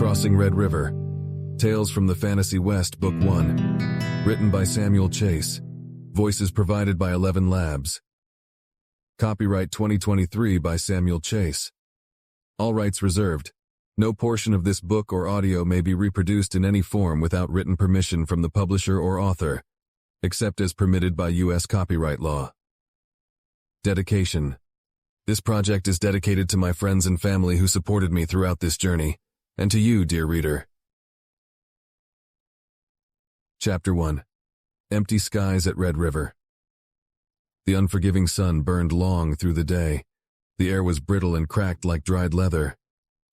Crossing Red River. Tales from the Fantasy West, Book 1. Written by Samuel Chase. Voices provided by 11 Labs. Copyright 2023 by Samuel Chase. All rights reserved. No portion of this book or audio may be reproduced in any form without written permission from the publisher or author, except as permitted by U.S. copyright law. Dedication. This project is dedicated to my friends and family who supported me throughout this journey, and to you, dear reader. Chapter 1. Empty Skies at Red River. The unforgiving sun burned long through the day. The air was brittle and cracked like dried leather.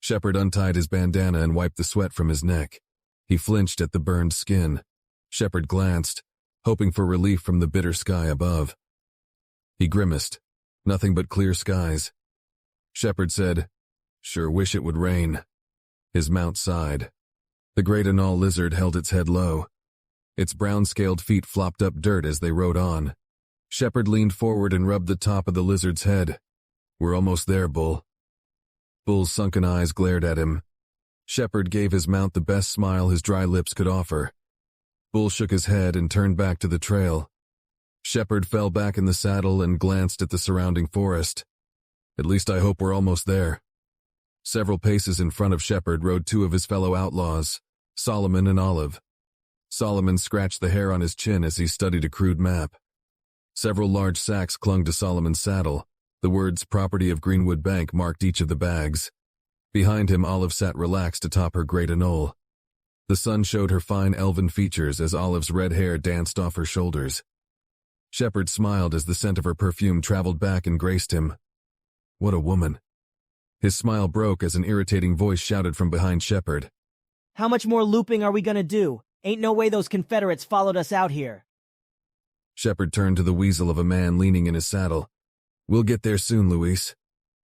Shepard untied his bandana and wiped the sweat from his neck. He flinched at the burned skin. Shepard glanced, hoping for relief from the bitter sky above. He grimaced. Nothing but clear skies. Shepard said, "Sure wish it would rain." His mount sighed. The Great Anole Lizard held its head low. Its brown-scaled feet flopped up dirt as they rode on. Shepard leaned forward and rubbed the top of the lizard's head. "We're almost there, Bull." Bull's sunken eyes glared at him. Shepard gave his mount the best smile his dry lips could offer. Bull shook his head and turned back to the trail. Shepard fell back in the saddle and glanced at the surrounding forest. "At least I hope we're almost there." Several paces in front of Shepard rode two of his fellow outlaws, Solomon and Olive. Solomon scratched the hair on his chin as he studied a crude map. Several large sacks clung to Solomon's saddle. The words "Property of Greenwood Bank" marked each of the bags. Behind him, Olive sat relaxed atop her Great Anole. The sun showed her fine elven features as Olive's red hair danced off her shoulders. Shepard smiled as the scent of her perfume traveled back and graced him. What a woman. His smile broke as an irritating voice shouted from behind Shepard. "How much more looping are we gonna do? Ain't no way those Confederates followed us out here." Shepard turned to the weasel of a man leaning in his saddle. "We'll get there soon, Luis.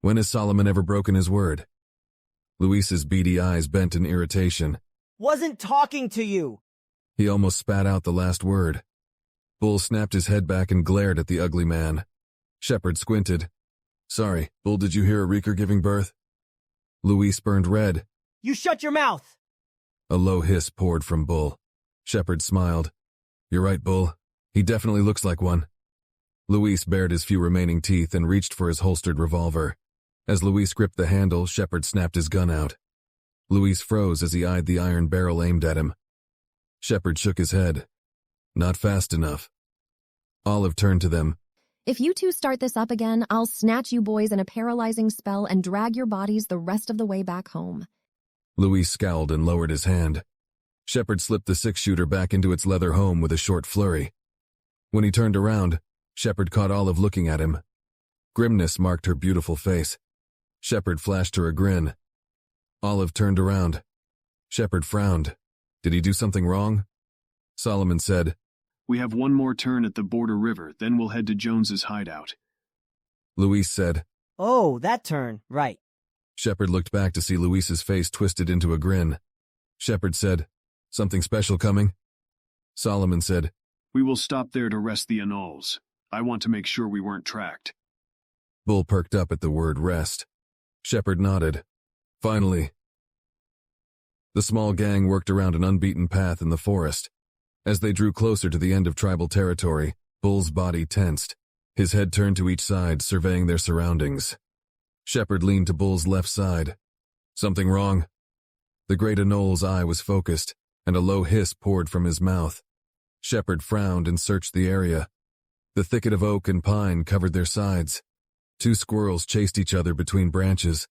When has Solomon ever broken his word?" Luis's beady eyes bent in irritation. "Wasn't talking to you." He almost spat out the last word. Bull snapped his head back and glared at the ugly man. Shepard squinted. "Sorry, Bull, did you hear a reeker giving birth?" Luis burned red. "You shut your mouth!" A low hiss poured from Bull. Shepard smiled. "You're right, Bull. He definitely looks like one." Luis bared his few remaining teeth and reached for his holstered revolver. As Luis gripped the handle, Shepard snapped his gun out. Luis froze as he eyed the iron barrel aimed at him. Shepard shook his head. "Not fast enough." Olive turned to them. "If you two start this up again, I'll snatch you boys in a paralyzing spell and drag your bodies the rest of the way back home." Luis scowled and lowered his hand. Shepard slipped the six-shooter back into its leather home with a short flurry. When he turned around, Shepard caught Olive looking at him. Grimness marked her beautiful face. Shepard flashed her a grin. Olive turned around. Shepard frowned. Did he do something wrong? Solomon said, "We have one more turn at the border river, then we'll head to Jones's hideout." Luis said, "Oh, that turn, right." Shepard looked back to see Luis's face twisted into a grin. Shepard said, "Something special coming?" Solomon said, "We will stop there to rest the anoles. I want to make sure we weren't tracked." Bull perked up at the word rest. Shepard nodded. Finally. The small gang worked around an unbeaten path in the forest. As they drew closer to the end of tribal territory, Bull's body tensed. His head turned to each side, surveying their surroundings. Shepard leaned to Bull's left side. "Something wrong?" The Great Anole's eye was focused, and a low hiss poured from his mouth. Shepard frowned and searched the area. The thicket of oak and pine covered their sides. Two squirrels chased each other between branches.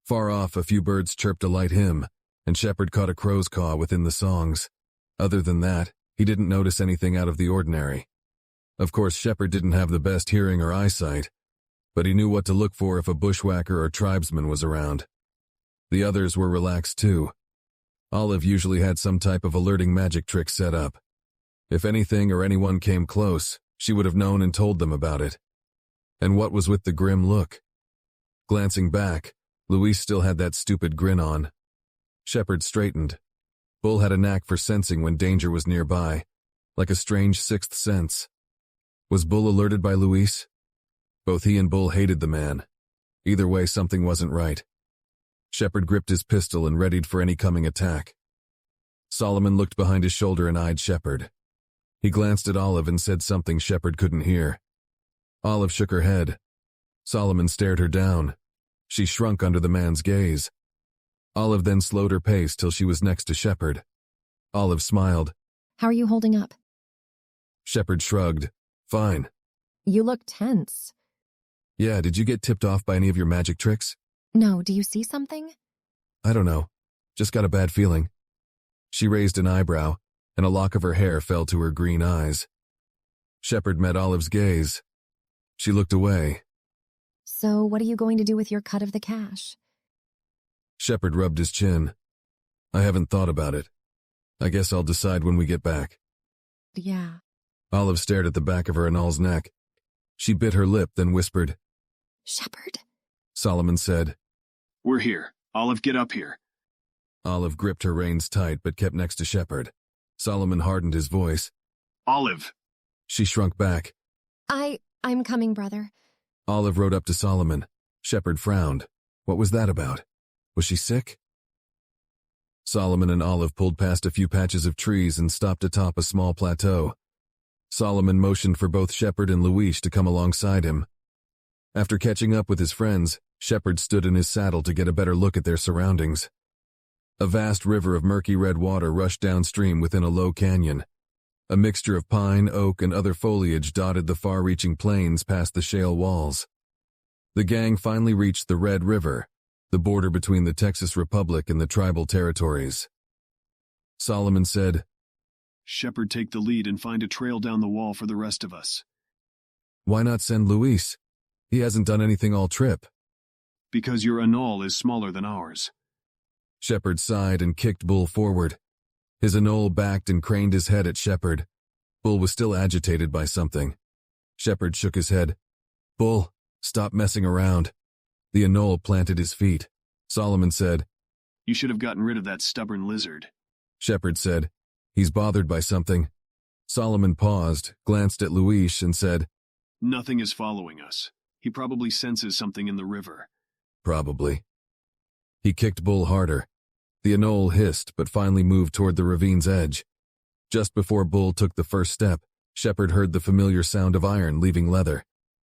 Far off, a few birds chirped a light hymn, and Shepard caught a crow's caw within the songs. Other than that, he didn't notice anything out of the ordinary. Of course, Shepard didn't have the best hearing or eyesight, but he knew what to look for if a bushwhacker or tribesman was around. The others were relaxed too. Olive usually had some type of alerting magic trick set up. If anything or anyone came close, she would have known and told them about it. And what was with the grim look? Glancing back, Luis still had that stupid grin on. Shepard straightened. Bull had a knack for sensing when danger was nearby, like a strange sixth sense. Was Bull alerted by Luis? Both he and Bull hated the man. Either way, something wasn't right. Shepard gripped his pistol and readied for any coming attack. Solomon looked behind his shoulder and eyed Shepard. He glanced at Olive and said something Shepard couldn't hear. Olive shook her head. Solomon stared her down. She shrunk under the man's gaze. Olive then slowed her pace till she was next to Shepard. Olive smiled. How are you holding up? Shepard shrugged. Fine. You look tense. Yeah, did you get tipped off by any of your magic tricks? No, do you see something? I don't know. Just got a bad feeling. She raised an eyebrow, and a lock of her hair fell to her green eyes. Shepard met Olive's gaze. She looked away. So what are you going to do with your cut of the cash? Shepard rubbed his chin. I haven't thought about it. I guess I'll decide when we get back. Yeah. Olive stared at the back of her Anole's neck. She bit her lip, then whispered. Shepard. Solomon said. We're here. Olive, get up here. Olive gripped her reins tight but kept next to Shepard. Solomon hardened his voice. Olive. She shrunk back. I'm coming, brother. Olive rode up to Solomon. Shepard frowned. What was that about? Was she sick? Solomon and Olive pulled past a few patches of trees and stopped atop a small plateau. Solomon motioned for both Shepard and Luis to come alongside him. After catching up with his friends, Shepard stood in his saddle to get a better look at their surroundings. A vast river of murky red water rushed downstream within a low canyon. A mixture of pine, oak, and other foliage dotted the far-reaching plains past the shale walls. The gang finally reached the Red River, the border between the Texas Republic and the tribal territories. Solomon said, Shepard, take the lead and find a trail down the wall for the rest of us. Why not send Luis? He hasn't done anything all trip. Because your Anole is smaller than ours. Shepard sighed and kicked Bull forward. His Anole backed and craned his head at Shepard. Bull was still agitated by something. Shepard shook his head. Bull, stop messing around. The Anole planted his feet. Solomon said, You should have gotten rid of that stubborn lizard. Shepard said, He's bothered by something. Solomon paused, glanced at Luis, and said, Nothing is following us. He probably senses something in the river. Probably. He kicked Bull harder. The Anole hissed, but finally moved toward the ravine's edge. Just before Bull took the first step, Shepard heard the familiar sound of iron leaving leather.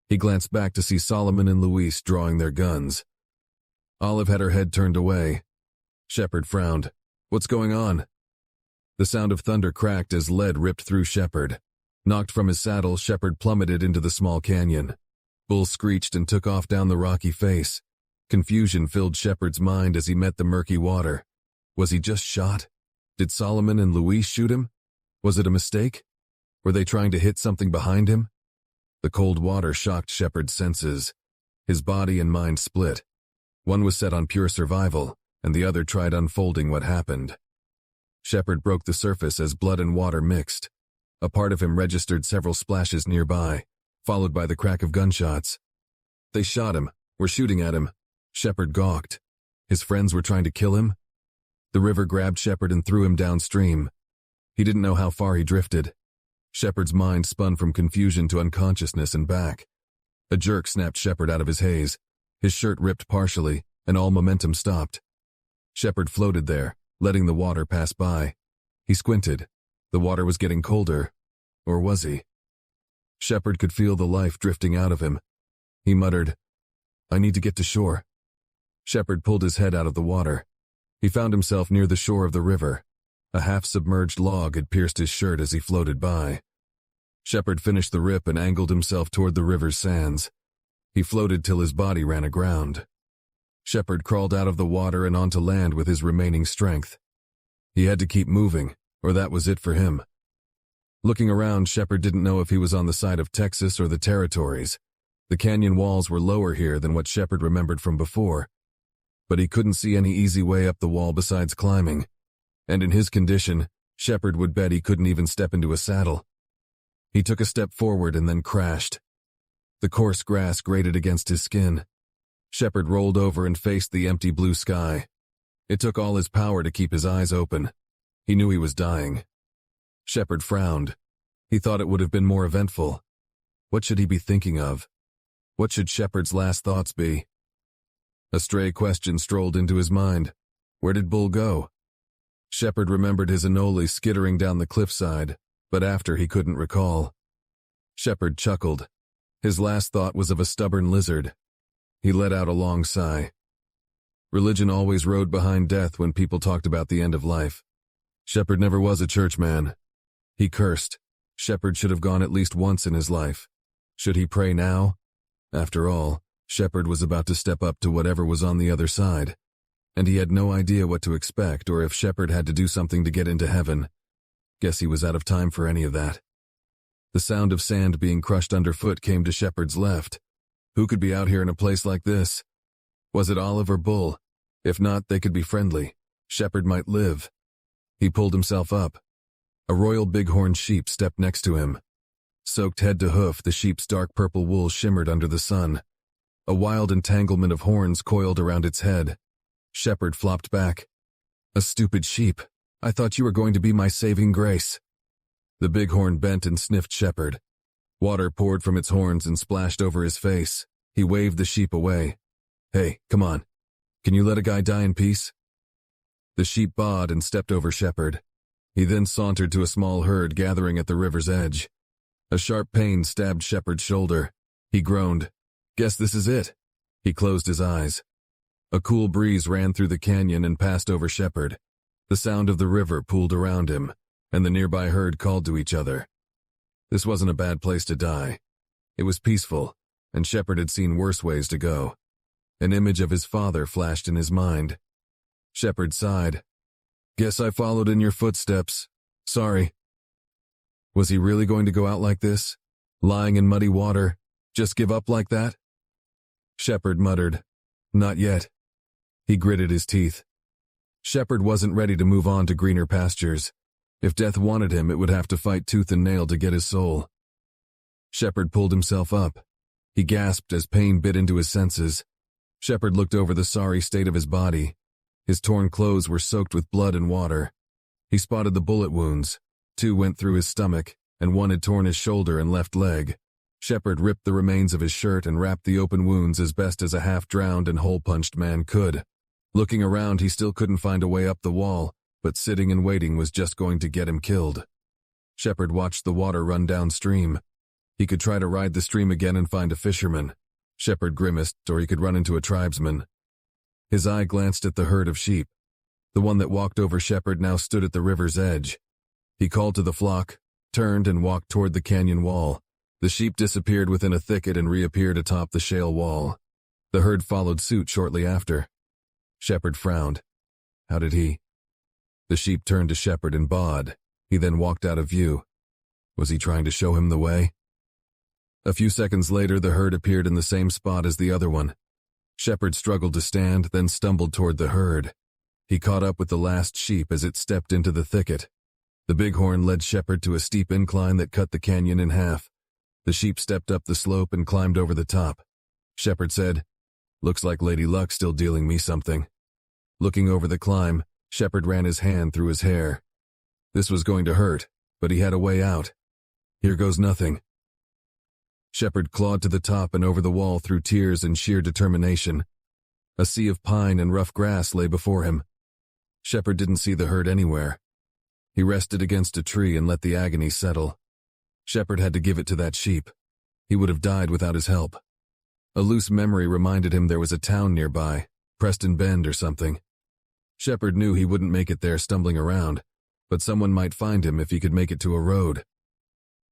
He glanced back to see Solomon and Luis drawing their guns. Olive had her head turned away. Shepard frowned. What's going on? The sound of thunder cracked as lead ripped through Shepard. Knocked from his saddle, Shepard plummeted into the small canyon. Bull screeched and took off down the rocky face. Confusion filled Shepard's mind as he met the murky water. Was he just shot? Did Solomon and Luis shoot him? Was it a mistake? Were they trying to hit something behind him? The cold water shocked Shepard's senses. His body and mind split. One was set on pure survival, and the other tried unfolding what happened. Shepard broke the surface as blood and water mixed. A part of him registered several splashes nearby, followed by the crack of gunshots. They shot him, were shooting at him. Shepard gawked. His friends were trying to kill him? The river grabbed Shepard and threw him downstream. He didn't know how far he drifted. Shepard's mind spun from confusion to unconsciousness and back. A jerk snapped Shepard out of his haze. His shirt ripped partially, and all momentum stopped. Shepard floated there, letting the water pass by. He squinted. The water was getting colder. Or was he? Shepard could feel the life drifting out of him. He muttered, I need to get to shore. Shepard pulled his head out of the water. He found himself near the shore of the river. A half-submerged log had pierced his shirt as he floated by. Shepard finished the rip and angled himself toward the river's sands. He floated till his body ran aground. Shepard crawled out of the water and onto land with his remaining strength. He had to keep moving, or that was it for him. Looking around, Shepard didn't know if he was on the side of Texas or the territories. The canyon walls were lower here than what Shepard remembered from before. But he couldn't see any easy way up the wall besides climbing. And in his condition, Shepard would bet he couldn't even step into a saddle. He took a step forward and then crashed. The coarse grass grated against his skin. Shepard rolled over and faced the empty blue sky. It took all his power to keep his eyes open. He knew he was dying. Shepard frowned. He thought it would have been more eventful. What should he be thinking of? What should Shepard's last thoughts be? A stray question strolled into his mind. Where did Bull go? Shepard remembered his Anole skittering down the cliffside, but after he couldn't recall. Shepard chuckled. His last thought was of a stubborn lizard. He let out a long sigh. Religion always rode behind death when people talked about the end of life. Shepard never was a churchman. He cursed. Shepard should have gone at least once in his life. Should he pray now? After all, Shepard was about to step up to whatever was on the other side, and he had no idea what to expect or if Shepard had to do something to get into heaven. Guess he was out of time for any of that. The sound of sand being crushed underfoot came to Shepard's left. Who could be out here in a place like this? Was it Olive or Bull? If not, they could be friendly. Shepard might live. He pulled himself up. A royal bighorn sheep stepped next to him. Soaked head to hoof, the sheep's dark purple wool shimmered under the sun. A wild entanglement of horns coiled around its head. Shepard flopped back. A stupid sheep. I thought you were going to be my saving grace. The bighorn bent and sniffed Shepard. Water poured from its horns and splashed over his face. He waved the sheep away. Hey, come on. Can you let a guy die in peace? The sheep bawed and stepped over Shepard. He then sauntered to a small herd gathering at the river's edge. A sharp pain stabbed Shepard's shoulder. He groaned. Guess this is it. He closed his eyes. A cool breeze ran through the canyon and passed over Shepard. The sound of the river pooled around him, and the nearby herd called to each other. This wasn't a bad place to die. It was peaceful, and Shepard had seen worse ways to go. An image of his father flashed in his mind. Shepard sighed. Guess I followed in your footsteps. Sorry. Was he really going to go out like this? Lying in muddy water? Just give up like that? Shepard muttered. Not yet. He gritted his teeth. Shepard wasn't ready to move on to greener pastures. If death wanted him, it would have to fight tooth and nail to get his soul. Shepard pulled himself up. He gasped as pain bit into his senses. Shepard looked over the sorry state of his body. His torn clothes were soaked with blood and water. He spotted the bullet wounds. 2 went through his stomach, and 1 had torn his shoulder and left leg. Shepard ripped the remains of his shirt and wrapped the open wounds as best as a half-drowned and hole-punched man could. Looking around, he still couldn't find a way up the wall, but sitting and waiting was just going to get him killed. Shepard watched the water run downstream. He could try to ride the stream again and find a fisherman. Shepard grimaced, or he could run into a tribesman. His eye glanced at the herd of sheep. The one that walked over Shepard now stood at the river's edge. He called to the flock, turned and walked toward the canyon wall. The sheep disappeared within a thicket and reappeared atop the shale wall. The herd followed suit shortly after. Shepard frowned. How did he? The sheep turned to Shepard and bawed. He then walked out of view. Was he trying to show him the way? A few seconds later, the herd appeared in the same spot as the other one. Shepard struggled to stand, then stumbled toward the herd. He caught up with the last sheep as it stepped into the thicket. The bighorn led Shepard to a steep incline that cut the canyon in half. The sheep stepped up the slope and climbed over the top. Shepard said, "Looks like Lady Luck's still dealing me something." Looking over the climb, Shepard ran his hand through his hair. This was going to hurt, but he had a way out. Here goes nothing. Shepard clawed to the top and over the wall through tears and sheer determination. A sea of pine and rough grass lay before him. Shepard didn't see the herd anywhere. He rested against a tree and let the agony settle. Shepard had to give it to that sheep. He would have died without his help. A loose memory reminded him there was a town nearby, Preston Bend or something. Shepard knew he wouldn't make it there stumbling around, but someone might find him if he could make it to a road.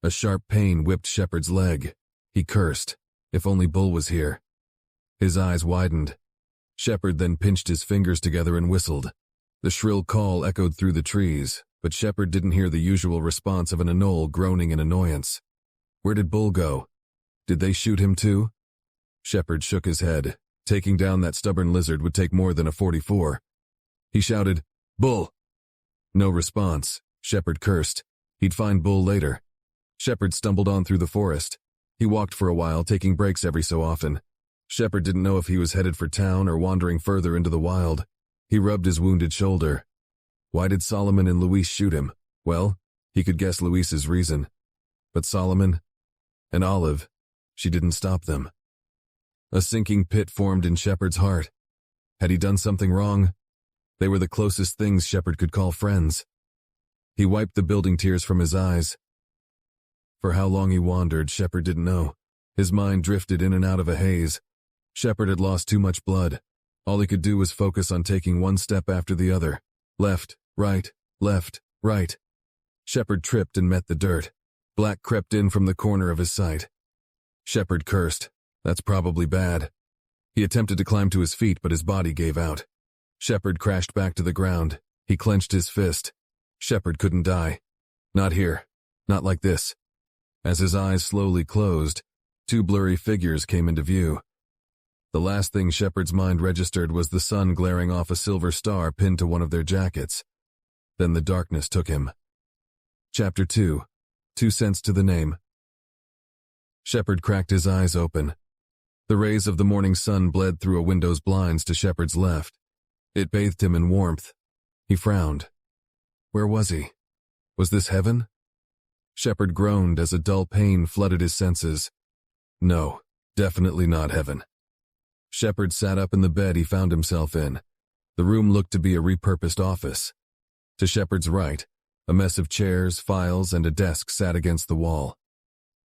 A sharp pain whipped Shepard's leg. He cursed. If only Bull was here. His eyes widened. Shepard then pinched his fingers together and whistled. The shrill call echoed through the trees, but Shepard didn't hear the usual response of an Anole groaning in annoyance. Where did Bull go? Did they shoot him too? Shepard shook his head. Taking down that stubborn lizard would take more than a .44. He shouted, "Bull!" No response. Shepard cursed. He'd find Bull later. Shepard stumbled on through the forest. He walked for a while, taking breaks every so often. Shepard didn't know if he was headed for town or wandering further into the wild. He rubbed his wounded shoulder. Why did Solomon and Luis shoot him? Well, he could guess Luis's reason. But Solomon? And Olive? She didn't stop them. A sinking pit formed in Shepard's heart. Had he done something wrong? They were the closest things Shepard could call friends. He wiped the building tears from his eyes. For how long he wandered, Shepard didn't know. His mind drifted in and out of a haze. Shepard had lost too much blood. All he could do was focus on taking one step after the other. Left, right, left, right. Shepard tripped and met the dirt. Black crept in from the corner of his sight. Shepard cursed. That's probably bad. He attempted to climb to his feet, but his body gave out. Shepard crashed back to the ground. He clenched his fist. Shepard couldn't die. Not here. Not like this. As his eyes slowly closed, two blurry figures came into view. The last thing Shepard's mind registered was the sun glaring off a silver star pinned to one of their jackets. Then the darkness took him. Chapter 2. 2 cents to the name. Shepard cracked his eyes open. The rays of the morning sun bled through a window's blinds to Shepard's left. It bathed him in warmth. He frowned. Where was he? Was this heaven? Shepard groaned as a dull pain flooded his senses. No, definitely not heaven. Shepard sat up in the bed he found himself in. The room looked to be a repurposed office. To Shepard's right, a mess of chairs, files, and a desk sat against the wall.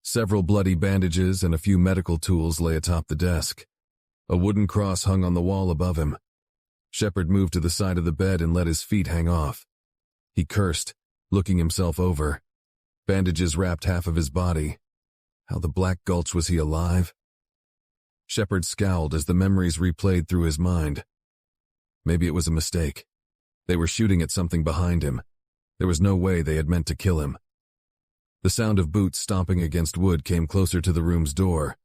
Several bloody bandages and a few medical tools lay atop the desk. A wooden cross hung on the wall above him. Shepard moved to the side of the bed and let his feet hang off. He cursed, looking himself over. Bandages wrapped half of his body. How the Black Gulch was he alive? Shepard scowled as the memories replayed through his mind. Maybe it was a mistake. They were shooting at something behind him. There was no way they had meant to kill him. The sound of boots stomping against wood came closer to the room's door.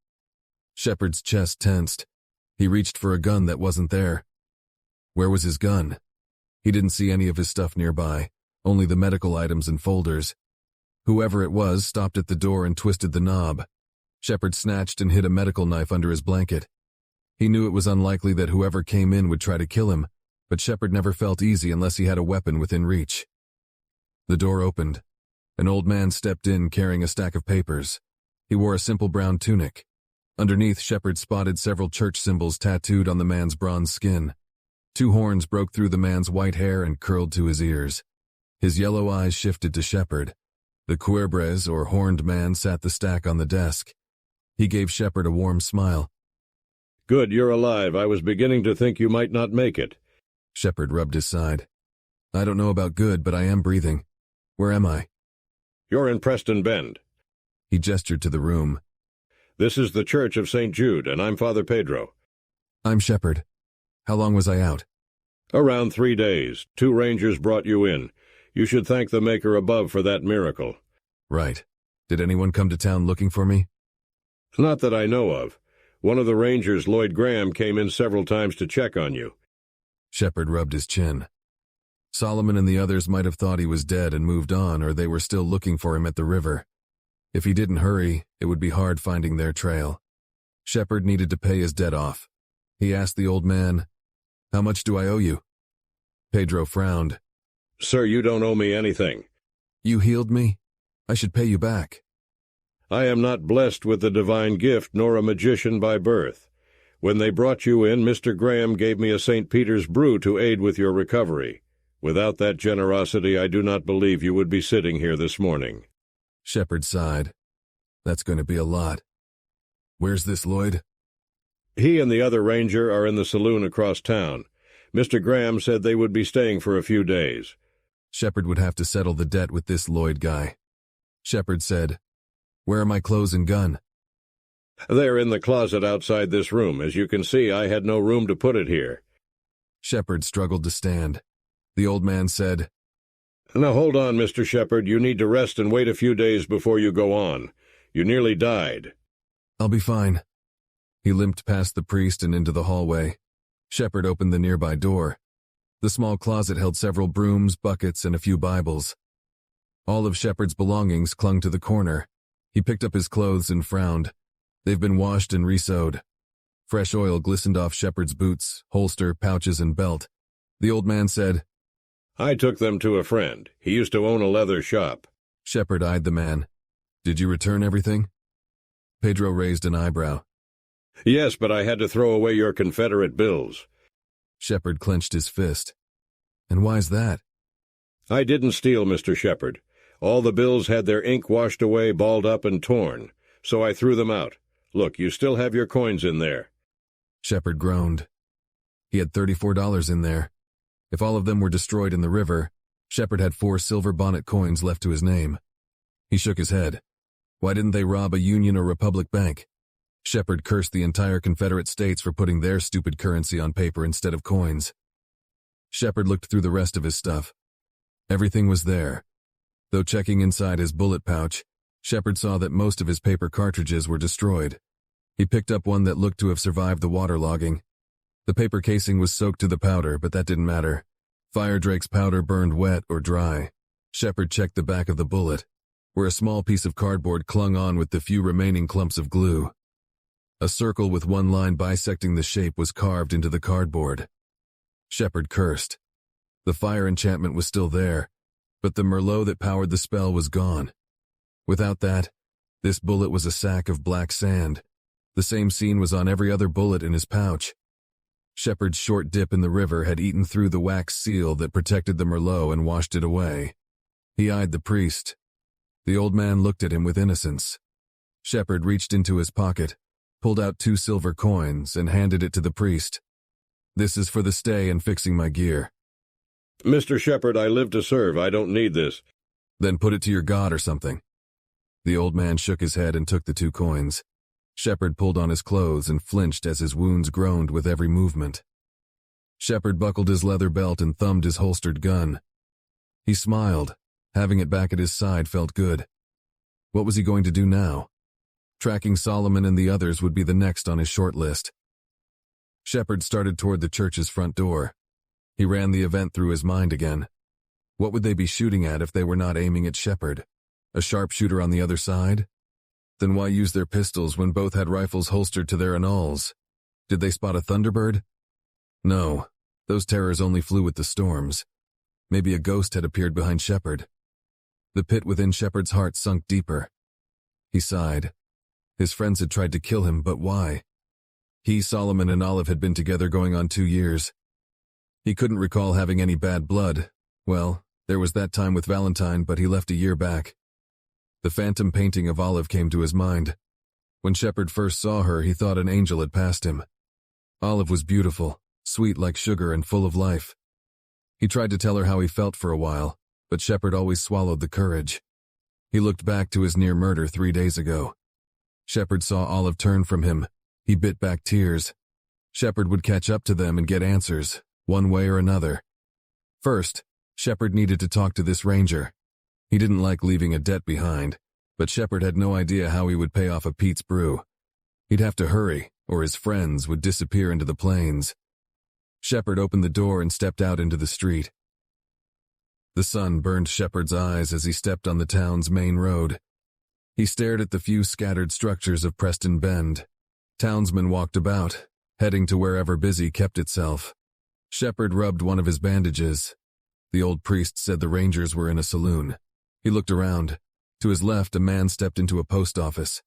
Shepard's chest tensed. He reached for a gun that wasn't there. Where was his gun? He didn't see any of his stuff nearby, only the medical items and folders. Whoever it was stopped at the door and twisted the knob. Shepard snatched and hid a medical knife under his blanket. He knew it was unlikely that whoever came in would try to kill him, but Shepard never felt easy unless he had a weapon within reach. The door opened. An old man stepped in carrying a stack of papers. He wore a simple brown tunic. Underneath, Shepard spotted several church symbols tattooed on the man's bronze skin. 2 horns broke through the man's white hair and curled to his ears. His yellow eyes shifted to Shepard. The cuebres, or horned man, sat the stack on the desk. He gave Shepard a warm smile. Good, you're alive. I was beginning to think you might not make it. Shepard rubbed his side. I don't know about good, but I am breathing. Where am I? You're in Preston Bend. He gestured to the room. This is the Church of St. Jude, and I'm Father Pedro. I'm Shepard. How long was I out? Around 3 days. 2 rangers brought you in. You should thank the Maker above for that miracle. Right. Did anyone come to town looking for me? Not that I know of. One of the rangers, Lloyd Graham, came in several times to check on you. Shepard rubbed his chin. Solomon and the others might have thought he was dead and moved on, or they were still looking for him at the river. If he didn't hurry, it would be hard finding their trail. Shepard needed to pay his debt off. He asked the old man, "How much do I owe you?" Pedro frowned. Sir, you don't owe me anything. You healed me? I should pay you back. I am not blessed with the divine gift, nor a magician by birth. When they brought you in, Mr. Graham gave me a St. Peter's brew to aid with your recovery. Without that generosity, I do not believe you would be sitting here this morning. Shepard sighed. That's going to be a lot. Where's this Lloyd? He and the other ranger are in the saloon across town. Mr. Graham said they would be staying for a few days. Shepard would have to settle the debt with this Lloyd guy. Shepard said, "Where are my clothes and gun?" They're in the closet outside this room. As you can see, I had no room to put it here. Shepard struggled to stand. The old man said, Now hold on, Mr. Shepard. You need to rest and wait a few days before you go on. You nearly died. I'll be fine. He limped past the priest and into the hallway. Shepard opened the nearby door. The small closet held several brooms, buckets, and a few Bibles. All of Shepard's belongings clung to the corner. He picked up his clothes and frowned. They've been washed and re-sewed. Fresh oil glistened off Shepard's boots, holster, pouches, and belt. The old man said, I took them to a friend. He used to own a leather shop. Shepard eyed the man. Did you return everything? Pedro raised an eyebrow. Yes, but I had to throw away your Confederate bills. Shepard clenched his fist. And why's that? I didn't steal, Mr. Shepard. All the bills had their ink washed away, balled up, and torn, so I threw them out. Look, you still have your coins in there. Shepard groaned. He had $34 in there. If all of them were destroyed in the river, Shepard had 4 silver bonnet coins left to his name. He shook his head. Why didn't they rob a Union or Republic bank? Shepard cursed the entire Confederate States for putting their stupid currency on paper instead of coins. Shepard looked through the rest of his stuff. Everything was there. Though checking inside his bullet pouch, Shepard saw that most of his paper cartridges were destroyed. He picked up one that looked to have survived the waterlogging. The paper casing was soaked to the powder, but that didn't matter. Fire Drake's powder burned wet or dry. Shepard checked the back of the bullet, where a small piece of cardboard clung on with the few remaining clumps of glue. A circle with one line bisecting the shape was carved into the cardboard. Shepard cursed. The fire enchantment was still there, but the Merlot that powered the spell was gone. Without that, this bullet was a sack of black sand. The same scene was on every other bullet in his pouch. Shepard's short dip in the river had eaten through the wax seal that protected the Merlot and washed it away. He eyed the priest. The old man looked at him with innocence. Shepard reached into his pocket, pulled out 2 silver coins, and handed it to the priest. This is for the stay and fixing my gear. Mr. Shepard, I live to serve. I don't need this. Then put it to your god or something. The old man shook his head and took the 2 coins. Shepard pulled on his clothes and flinched as his wounds groaned with every movement. Shepard buckled his leather belt and thumbed his holstered gun. He smiled. Having it back at his side felt good. What was he going to do now? Tracking Solomon and the others would be the next on his short list. Shepard started toward the church's front door. He ran the event through his mind again. What would they be shooting at if they were not aiming at Shepard? A sharpshooter on the other side? Then why use their pistols when both had rifles holstered to their anoles? Did they spot a Thunderbird? No, those terrors only flew with the storms. Maybe a ghost had appeared behind Shepard. The pit within Shepard's heart sunk deeper. He sighed. His friends had tried to kill him, but why? He, Solomon, and Olive had been together going on 2 years. He couldn't recall having any bad blood. Well, there was that time with Valentine, but he left a year back. The phantom painting of Olive came to his mind. When Shepard first saw her, he thought an angel had passed him. Olive was beautiful, sweet like sugar and full of life. He tried to tell her how he felt for a while, but Shepard always swallowed the courage. He looked back to his near murder 3 days ago. Shepard saw Olive turn from him. He bit back tears. Shepard would catch up to them and get answers, one way or another. First, Shepard needed to talk to this ranger. He didn't like leaving a debt behind, but Shepard had no idea how he would pay off a Pete's brew. He'd have to hurry, or his friends would disappear into the plains. Shepard opened the door and stepped out into the street. The sun burned Shepard's eyes as he stepped on the town's main road. He stared at the few scattered structures of Preston Bend. Townsmen walked about, heading to wherever busy kept itself. Shepard rubbed one of his bandages. The old priest said the rangers were in a saloon. He looked around. To his left, a man stepped into a post office.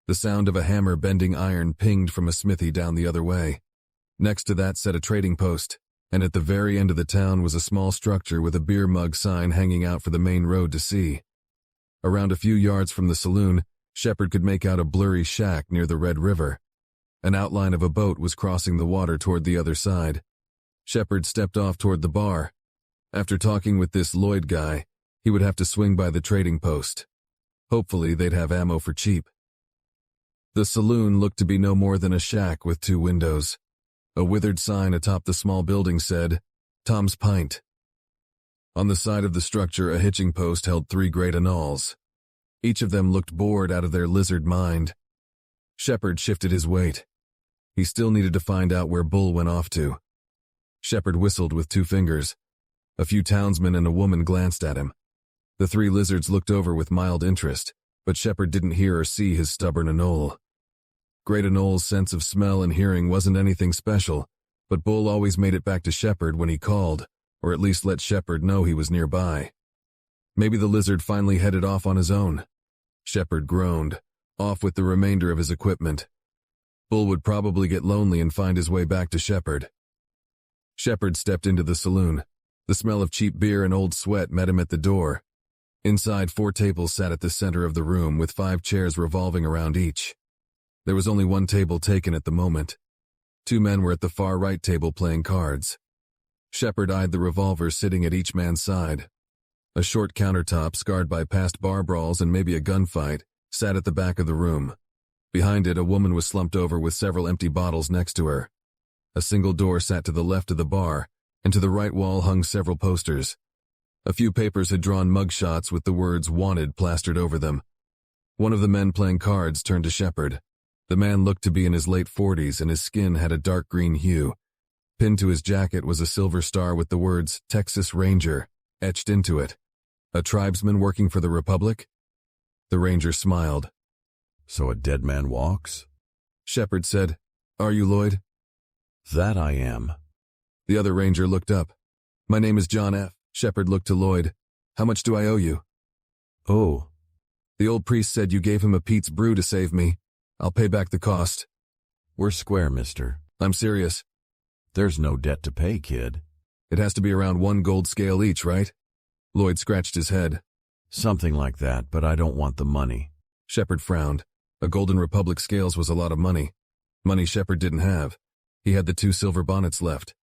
The sound of a hammer bending iron pinged from a smithy down the other way. Next to that sat a trading post, and at the very end of the town was a small structure with a beer mug sign hanging out for the main road to see. Around a few yards from the saloon, Shepard could make out a blurry shack near the Red River. An outline of a boat was crossing the water toward the other side. Shepard stepped off toward the bar. After talking with this Lloyd guy, he would have to swing by the trading post. Hopefully they'd have ammo for cheap. The saloon looked to be no more than a shack with 2 windows. A withered sign atop the small building said, "Tom's Pint." On the side of the structure, a hitching post held 3 great anoles. Each of them looked bored out of their lizard mind. Shepard shifted his weight. He still needed to find out where Bull went off to. Shepard whistled with 2 fingers. A few townsmen and a woman glanced at him. The 3 lizards looked over with mild interest, but Shepard didn't hear or see his stubborn anole. Great Anole's sense of smell and hearing wasn't anything special, but Bull always made it back to Shepard when he called, or at least let Shepard know he was nearby. Maybe the lizard finally headed off on his own. Shepard groaned, off with the remainder of his equipment. Bull would probably get lonely and find his way back to Shepard. Shepard stepped into the saloon. The smell of cheap beer and old sweat met him at the door. Inside, 4 tables sat at the center of the room with 5 chairs revolving around each. There was only one table taken at the moment. 2 men were at the far right table playing cards. Shepard eyed the revolvers sitting at each man's side. A short countertop, scarred by past bar brawls and maybe a gunfight, sat at the back of the room. Behind it, a woman was slumped over with several empty bottles next to her. A single door sat to the left of the bar, and to the right wall hung several posters. A few papers had drawn mugshots with the words "Wanted" plastered over them. One of the men playing cards turned to Shepard. The man looked to be in his late 40s, and his skin had a dark green hue. Pinned to his jacket was a silver star with the words "Texas Ranger" etched into it. A tribesman working for the Republic? The Ranger smiled. So a dead man walks? Shepard said, "Are you Lloyd?" That I am. The other Ranger looked up. "My name is John F." Shepard looked to Lloyd. "How much do I owe you?" Oh. "The old priest said you gave him a Pete's brew to save me. I'll pay back the cost." We're square, mister. "I'm serious." There's no debt to pay, kid. "It has to be around 1 gold scale each, right?" Lloyd scratched his head. Something like that, but I don't want the money. Shepard frowned. A Golden Republic scales was a lot of money. Money Shepard didn't have. He had the 2 silver bonnets left.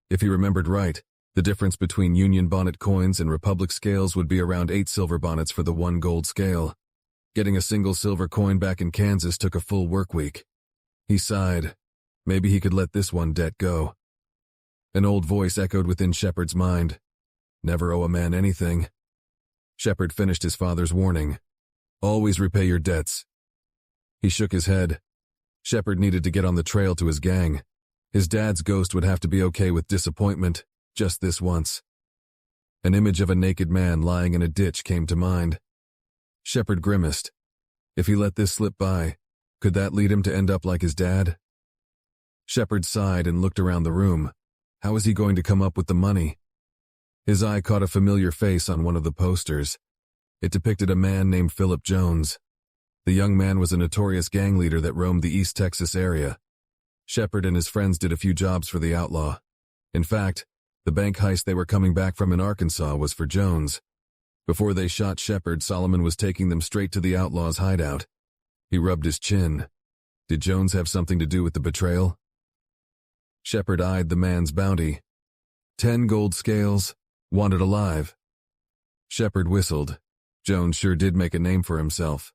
If he remembered right, the difference between Union bonnet coins and Republic scales would be around 8 silver bonnets for the 1 gold scale. Getting a single silver coin back in Kansas took a full work week. He sighed. Maybe he could let this one debt go. An old voice echoed within Shepard's mind. Never owe a man anything. Shepard finished his father's warning. Always repay your debts. He shook his head. Shepard needed to get on the trail to his gang. His dad's ghost would have to be okay with disappointment, just this once. An image of a naked man lying in a ditch came to mind. Shepard grimaced. If he let this slip by, could that lead him to end up like his dad? Shepard sighed and looked around the room. How was he going to come up with the money? His eye caught a familiar face on one of the posters. It depicted a man named Philip Jones. The young man was a notorious gang leader that roamed the East Texas area. Shepard and his friends did a few jobs for the outlaw. In fact, the bank heist they were coming back from in Arkansas was for Jones. Before they shot Shepard, Solomon was taking them straight to the outlaw's hideout. He rubbed his chin. Did Jones have something to do with the betrayal? Shepard eyed the man's bounty. 10 gold scales, wanted alive. Shepard whistled. Jones sure did make a name for himself.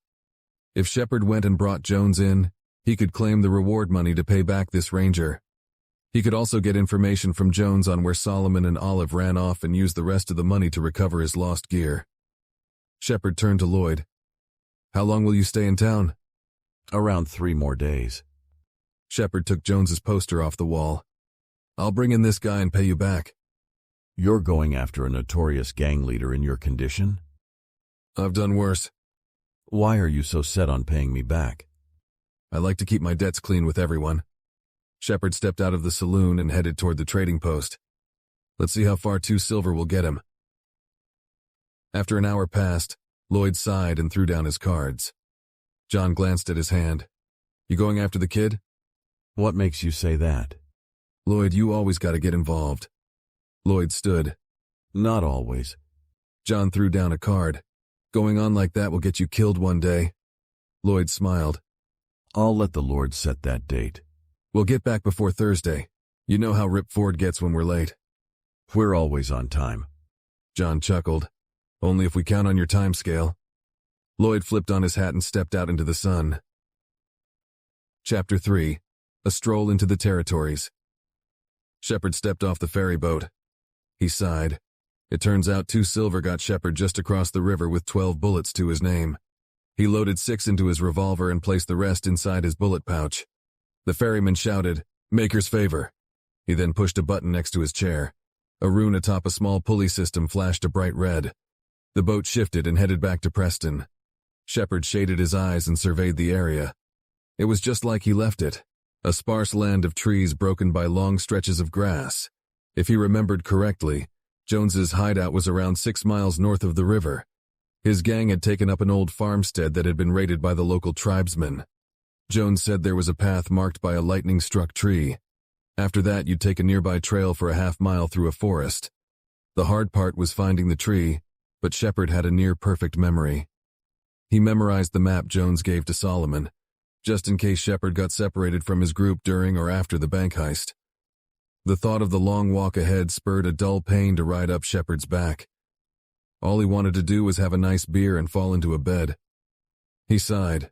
If Shepard went and brought Jones in, he could claim the reward money to pay back this ranger. He could also get information from Jones on where Solomon and Olive ran off and use the rest of the money to recover his lost gear. Shepard turned to Lloyd. How long will you stay in town? Around 3 more days. Shepard took Jones's poster off the wall. I'll bring in this guy and pay you back. You're going after a notorious gang leader in your condition? I've done worse. Why are you so set on paying me back? I like to keep my debts clean with everyone. Shepard stepped out of the saloon and headed toward the trading post. Let's see how far 2 silver will get him. After an hour passed, Lloyd sighed and threw down his cards. John glanced at his hand. You going after the kid? What makes you say that? Lloyd, you always got to get involved. Lloyd stood. Not always. John threw down a card. Going on like that will get you killed one day. Lloyd smiled. I'll let the Lord set that date. We'll get back before Thursday. You know how Rip Ford gets when we're late. We're always on time. John chuckled. Only if we count on your time scale. Lloyd flipped on his hat and stepped out into the sun. Chapter 3. A Stroll into the Territories. Shepard stepped off the ferry boat. He sighed. It turns out 2 silver got Shepard just across the river with 12 bullets to his name. He loaded 6 into his revolver and placed the rest inside his bullet pouch. The ferryman shouted, "Maker's favor." He then pushed a button next to his chair. A rune atop a small pulley system flashed a bright red. The boat shifted and headed back to Preston. Shepard shaded his eyes and surveyed the area. It was just like he left it, a sparse land of trees broken by long stretches of grass. If he remembered correctly, Jones's hideout was around 6 miles north of the river. His gang had taken up an old farmstead that had been raided by the local tribesmen. Jones said there was a path marked by a lightning-struck tree. After that, you'd take a nearby trail for a half-mile through a forest. The hard part was finding the tree, but Shepard had a near-perfect memory. He memorized the map Jones gave to Solomon, just in case Shepard got separated from his group during or after the bank heist. The thought of the long walk ahead spurred a dull pain to ride up Shepard's back. All he wanted to do was have a nice beer and fall into a bed. He sighed.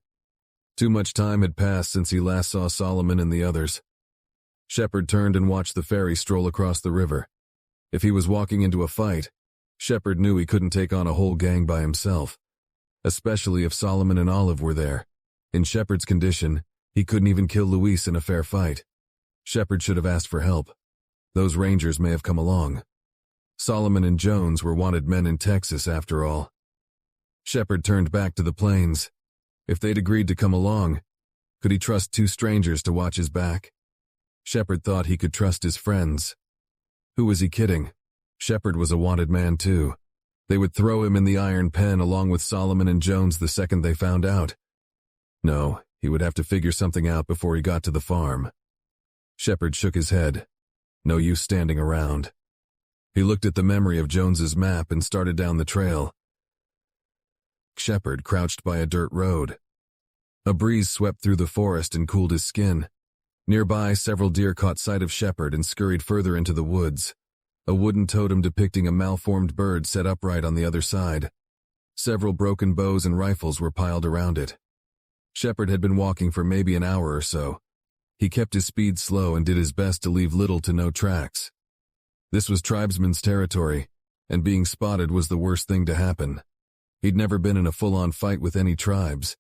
Too much time had passed since he last saw Solomon and the others. Shepard turned and watched the ferry stroll across the river. If he was walking into a fight, Shepard knew he couldn't take on a whole gang by himself, especially if Solomon and Olive were there. In Shepard's condition, he couldn't even kill Luis in a fair fight. Shepard should have asked for help. Those rangers may have come along. Solomon and Jones were wanted men in Texas, after all. Shepard turned back to the plains. If they'd agreed to come along, could he trust two strangers to watch his back? Shepard thought he could trust his friends. Who was he kidding? Shepard was a wanted man too. They would throw him in the iron pen along with Solomon and Jones the second they found out. No, he would have to figure something out before he got to the farm. Shepard shook his head. No use standing around. He looked at the memory of Jones's map and started down the trail. Shepard crouched by a dirt road. A breeze swept through the forest and cooled his skin. Nearby, several deer caught sight of Shepard and scurried further into the woods. A wooden totem depicting a malformed bird set upright on the other side. Several broken bows and rifles were piled around it. Shepard had been walking for maybe an hour or so. He kept his speed slow and did his best to leave little to no tracks. This was tribesmen's territory, and being spotted was the worst thing to happen. He'd never been in a full-on fight with any tribes,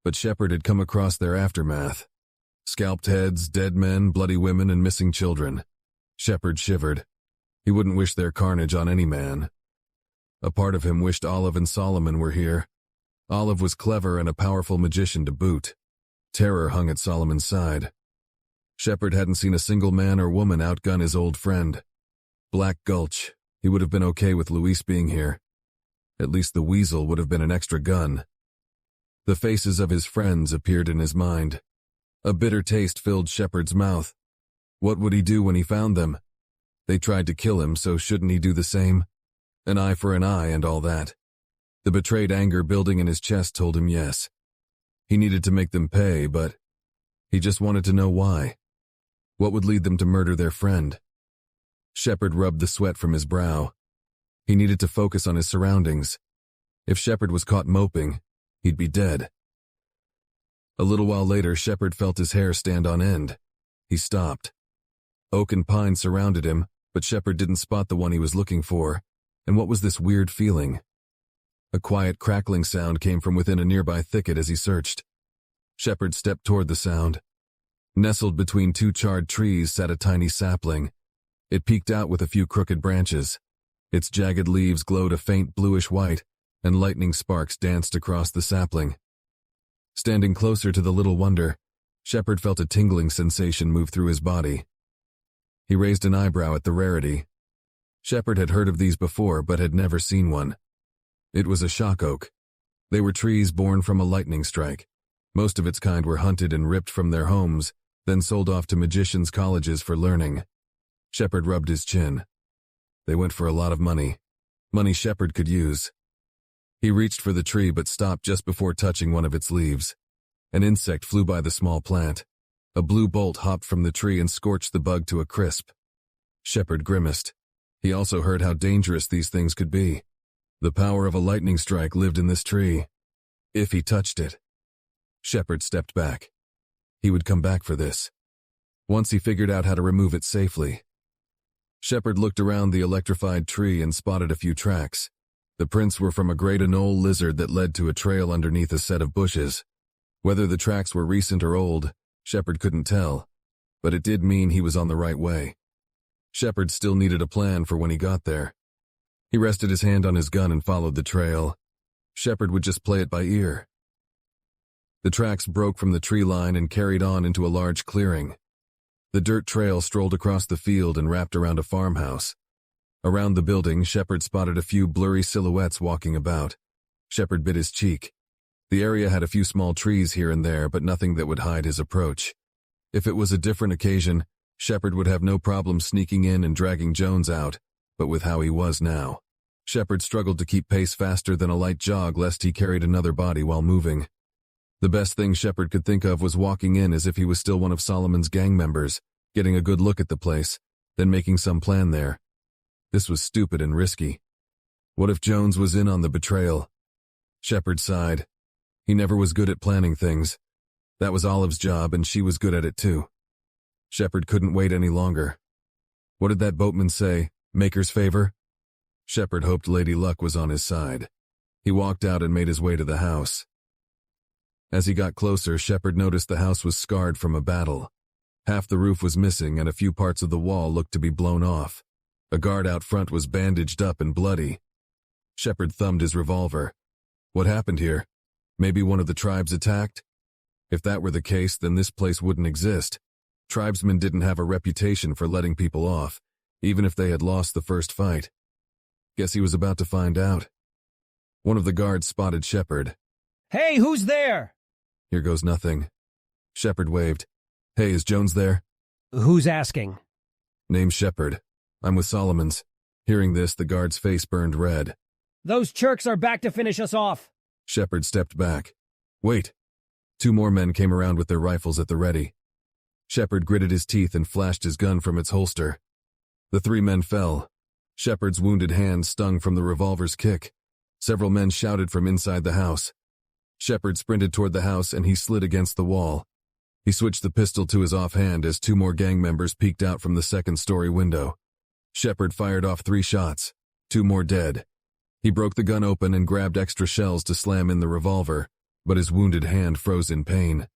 but Shepard had come across their aftermath. Scalped heads, dead men, bloody women, and missing children. Shepard shivered. He wouldn't wish their carnage on any man. A part of him wished Olive and Solomon were here. Olive was clever and a powerful magician to boot. Terror hung at Solomon's side. Shepard hadn't seen a single man or woman outgun his old friend. Black Gulch. He would have been okay with Luis being here. At least the weasel would have been an extra gun. The faces of his friends appeared in his mind. A bitter taste filled Shepard's mouth. What would he do when he found them? They tried to kill him, so shouldn't he do the same? An eye for an eye and all that. The betrayed anger building in his chest told him yes. He needed to make them pay, but he just wanted to know why. What would lead them to murder their friend? Shepard rubbed the sweat from his brow. He needed to focus on his surroundings. If Shepard was caught moping, he'd be dead. A little while later, Shepard felt his hair stand on end. He stopped. Oak and pine surrounded him, but Shepard didn't spot the one he was looking for. And what was this weird feeling? A quiet crackling sound came from within a nearby thicket as he searched. Shepard stepped toward the sound. Nestled between two charred trees sat a tiny sapling. It peeked out with a few crooked branches. Its jagged leaves glowed a faint bluish white, and lightning sparks danced across the sapling. Standing closer to the little wonder, Shepard felt a tingling sensation move through his body. He raised an eyebrow at the rarity. Shepard had heard of these before, but had never seen one. It was a shock oak. They were trees born from a lightning strike. Most of its kind were hunted and ripped from their homes, then sold off to magicians' colleges for learning. Shepard rubbed his chin. They went for a lot of money. Money Shepard could use. He reached for the tree but stopped just before touching one of its leaves. An insect flew by the small plant. A blue bolt hopped from the tree and scorched the bug to a crisp. Shepard grimaced. He also heard how dangerous these things could be. The power of a lightning strike lived in this tree. If he touched it. Shepard stepped back. He would come back for this. Once he figured out how to remove it safely. Shepard looked around the electrified tree and spotted a few tracks. The prints were from a Great Anole Lizard that led to a trail underneath a set of bushes. Whether the tracks were recent or old, Shepard couldn't tell, but it did mean he was on the right way. Shepard still needed a plan for when he got there. He rested his hand on his gun and followed the trail. Shepard would just play it by ear. The tracks broke from the tree line and carried on into a large clearing. The dirt trail strolled across the field and wrapped around a farmhouse. Around the building, Shepard spotted a few blurry silhouettes walking about. Shepard bit his cheek. The area had a few small trees here and there, but nothing that would hide his approach. If it was a different occasion, Shepard would have no problem sneaking in and dragging Jones out, but with how he was now, Shepard struggled to keep pace faster than a light jog lest he carried another body while moving. The best thing Shepard could think of was walking in as if he was still one of Solomon's gang members, getting a good look at the place, then making some plan there. This was stupid and risky. What if Jones was in on the betrayal? Shepard sighed. He never was good at planning things. That was Olive's job, and she was good at it too. Shepard couldn't wait any longer. What did that boatman say? Maker's favor? Shepard hoped Lady Luck was on his side. He walked out and made his way to the house. As he got closer, Shepard noticed the house was scarred from a battle. Half the roof was missing and a few parts of the wall looked to be blown off. A guard out front was bandaged up and bloody. Shepard thumbed his revolver. What happened here? Maybe one of the tribes attacked? If that were the case, then this place wouldn't exist. Tribesmen didn't have a reputation for letting people off, even if they had lost the first fight. Guess he was about to find out. One of the guards spotted Shepard. Hey, who's there? Here goes nothing. Shepard waved. Hey, is Jones there? Who's asking? Name's Shepard. I'm with Solomon's. Hearing this, the guard's face burned red. Those Turks are back to finish us off. Shepard stepped back. Wait. 2 more men came around with their rifles at the ready. Shepard gritted his teeth and flashed his gun from its holster. The 3 men fell. Shepard's wounded hand stung from the revolver's kick. Several men shouted from inside the house. Shepard sprinted toward the house and he slid against the wall. He switched the pistol to his offhand as 2 more gang members peeked out from the second-story window. Shepard fired off 3 shots, 2 more dead. He broke the gun open and grabbed extra shells to slam in the revolver, but his wounded hand froze in pain.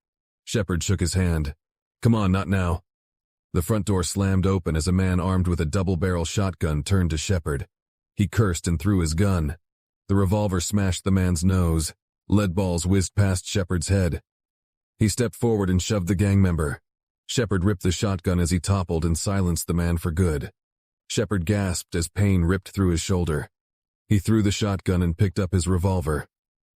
Shepard shook his hand. Come on, not now. The front door slammed open as a man armed with a double-barrel shotgun turned to Shepard. He cursed and threw his gun. The revolver smashed the man's nose. Lead balls whizzed past Shepard's head. He stepped forward and shoved the gang member. Shepard ripped the shotgun as he toppled and silenced the man for good. Shepard gasped as pain ripped through his shoulder. He threw the shotgun and picked up his revolver.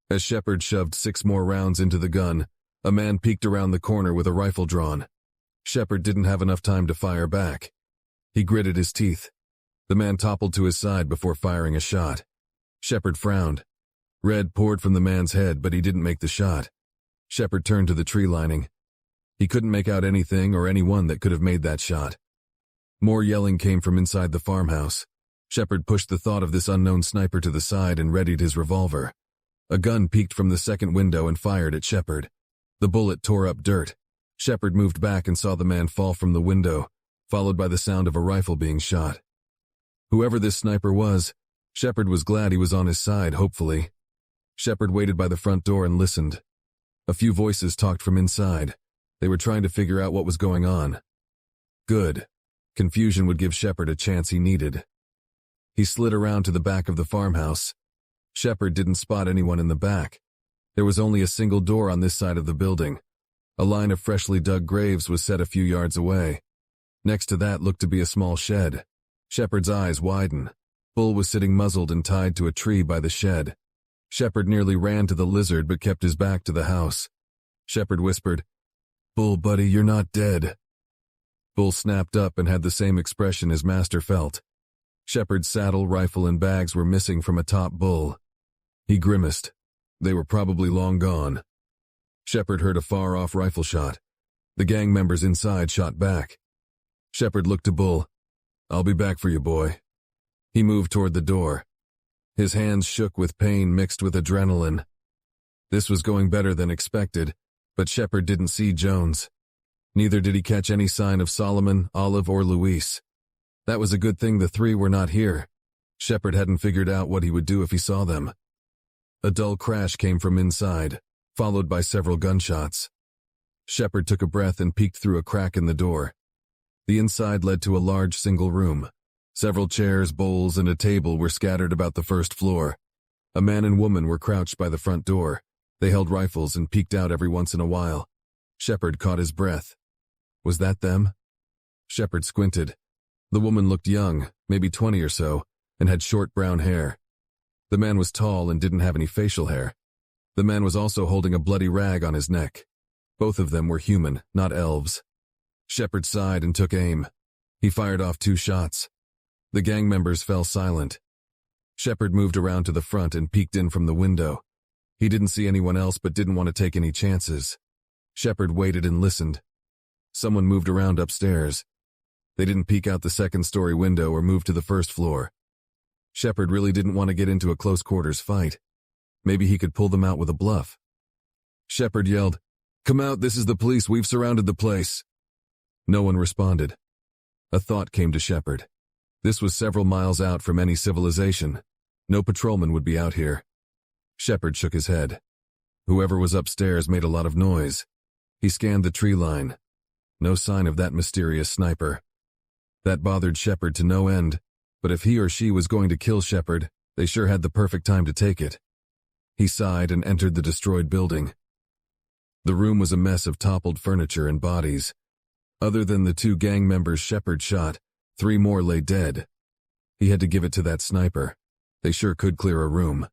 As Shepard shoved 6 more rounds into the gun, a man peeked around the corner with a rifle drawn. Shepard didn't have enough time to fire back. He gritted his teeth. The man toppled to his side before firing a shot. Shepard frowned. Red poured from the man's head, but he didn't make the shot. Shepard turned to the tree lining. He couldn't make out anything or anyone that could have made that shot. More yelling came from inside the farmhouse. Shepard pushed the thought of this unknown sniper to the side and readied his revolver. A gun peeked from the second window and fired at Shepard. The bullet tore up dirt. Shepard moved back and saw the man fall from the window, followed by the sound of a rifle being shot. Whoever this sniper was, Shepard was glad he was on his side, hopefully. Shepard waited by the front door and listened. A few voices talked from inside. They were trying to figure out what was going on. Good. Confusion would give Shepard a chance he needed. He slid around to the back of the farmhouse. Shepard didn't spot anyone in the back. There was only a single door on this side of the building. A line of freshly dug graves was set a few yards away. Next to that looked to be a small shed. Shepard's eyes widened. Bull was sitting muzzled and tied to a tree by the shed. Shepard nearly ran to the lizard but kept his back to the house. Shepard whispered, "Bull, buddy, you're not dead." Bull snapped up and had the same expression his master felt. Shepard's saddle, rifle, and bags were missing from atop Bull. He grimaced. They were probably long gone. Shepard heard a far-off rifle shot. The gang members inside shot back. Shepard looked to Bull. "I'll be back for you, boy." He moved toward the door. His hands shook with pain mixed with adrenaline. This was going better than expected, but Shepard didn't see Jones. Neither did he catch any sign of Solomon, Olive, or Luis. That was a good thing the 3 were not here. Shepard hadn't figured out what he would do if he saw them. A dull crash came from inside, followed by several gunshots. Shepard took a breath and peeked through a crack in the door. The inside led to a large single room. Several chairs, bowls, and a table were scattered about the first floor. A man and woman were crouched by the front door. They held rifles and peeked out every once in a while. Shepard caught his breath. Was that them? Shepard squinted. The woman looked young, maybe 20 or so, and had short brown hair. The man was tall and didn't have any facial hair. The man was also holding a bloody rag on his neck. Both of them were human, not elves. Shepard sighed and took aim. He fired off 2 shots. The gang members fell silent. Shepard moved around to the front and peeked in from the window. He didn't see anyone else but didn't want to take any chances. Shepard waited and listened. Someone moved around upstairs. They didn't peek out the second-story window or move to the first floor. Shepard really didn't want to get into a close-quarters fight. Maybe he could pull them out with a bluff. Shepard yelled, "Come out, this is the police, we've surrounded the place." No one responded. A thought came to Shepard. This was several miles out from any civilization. No patrolman would be out here. Shepard shook his head. Whoever was upstairs made a lot of noise. He scanned the tree line. No sign of that mysterious sniper. That bothered Shepard to no end, but if he or she was going to kill Shepard, they sure had the perfect time to take it. He sighed and entered the destroyed building. The room was a mess of toppled furniture and bodies. Other than the 2 gang members Shepard shot, 3 more lay dead. He had to give it to that sniper. They sure could clear a room.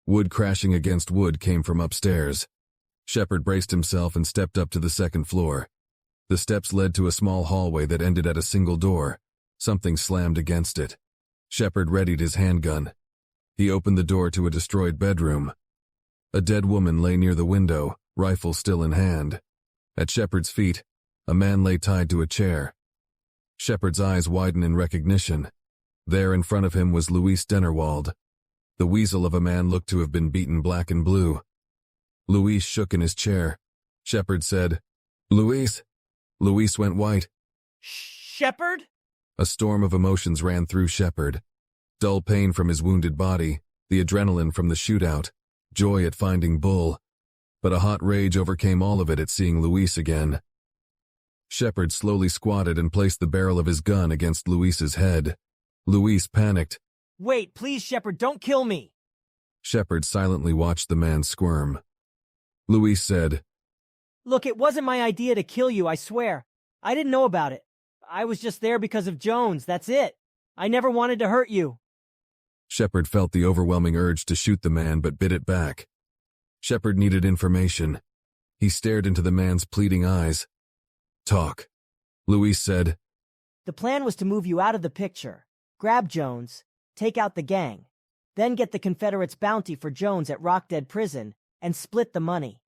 Wood crashing against wood came from upstairs. Shepard braced himself and stepped up to the second floor. The steps led to a small hallway that ended at a single door. Something slammed against it. Shepard readied his handgun. He opened the door to a destroyed bedroom. A dead woman lay near the window, rifle still in hand. At Shepard's feet, a man lay tied to a chair. Shepard's eyes widened in recognition. There in front of him was Luis Dennerwald. The weasel of a man looked to have been beaten black and blue. Luis shook in his chair. Shepard said, "Luis?" Luis went white. Shepard? A storm of emotions ran through Shepard. Dull pain from his wounded body, the adrenaline from the shootout, joy at finding Bull. But a hot rage overcame all of it at seeing Luis again. Shepard slowly squatted and placed the barrel of his gun against Luis's head. Luis panicked. Wait, please, Shepard, don't kill me. Shepard silently watched the man squirm. Luis said, Look, it wasn't my idea to kill you, I swear. I didn't know about it. I was just there because of Jones, that's it. I never wanted to hurt you. Shepard felt the overwhelming urge to shoot the man but bit it back. Shepard needed information. He stared into the man's pleading eyes. Talk. Luis said, The plan was to move you out of the picture, grab Jones, take out the gang, then get the Confederates' bounty for Jones at Rockdead Prison, and split the money.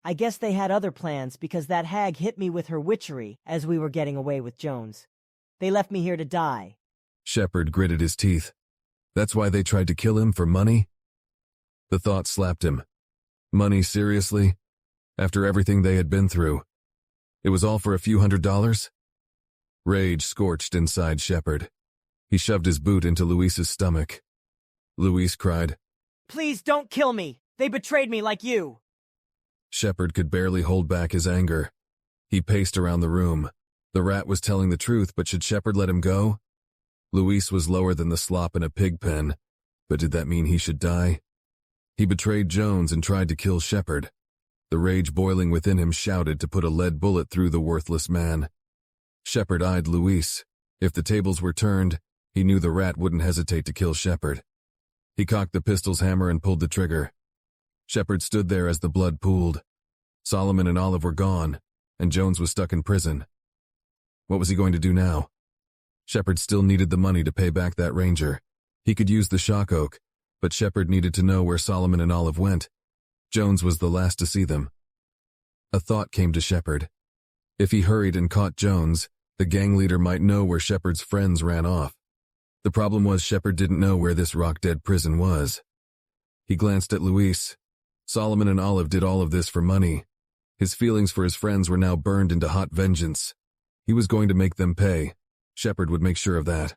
I guess they had other plans because that hag hit me with her witchery as we were getting away with Jones. They left me here to die. Shepard gritted his teeth. That's why they tried to kill him, for money? The thought slapped him. Money, seriously? After everything they had been through? It was all for a few $100s? Rage scorched inside Shepard. He shoved his boot into Luis's stomach. Luis cried, Please don't kill me! They betrayed me like you! Shepard could barely hold back his anger. He paced around the room. The rat was telling the truth, but should Shepard let him go? Luis was lower than the slop in a pig pen, but did that mean he should die? He betrayed Jones and tried to kill Shepard. The rage boiling within him shouted to put a lead bullet through the worthless man. Shepard eyed Luis. If the tables were turned, he knew the rat wouldn't hesitate to kill Shepard. He cocked the pistol's hammer and pulled the trigger. Shepard stood there as the blood pooled. Solomon and Olive were gone, and Jones was stuck in prison. What was he going to do now? Shepard still needed the money to pay back that ranger. He could use the shock oak, but Shepard needed to know where Solomon and Olive went. Jones was the last to see them. A thought came to Shepard. If he hurried and caught Jones, the gang leader might know where Shepard's friends ran off. The problem was Shepard didn't know where this rock-dead prison was. He glanced at Luis. Solomon and Olive did all of this for money. His feelings for his friends were now burned into hot vengeance. He was going to make them pay. Shepard would make sure of that.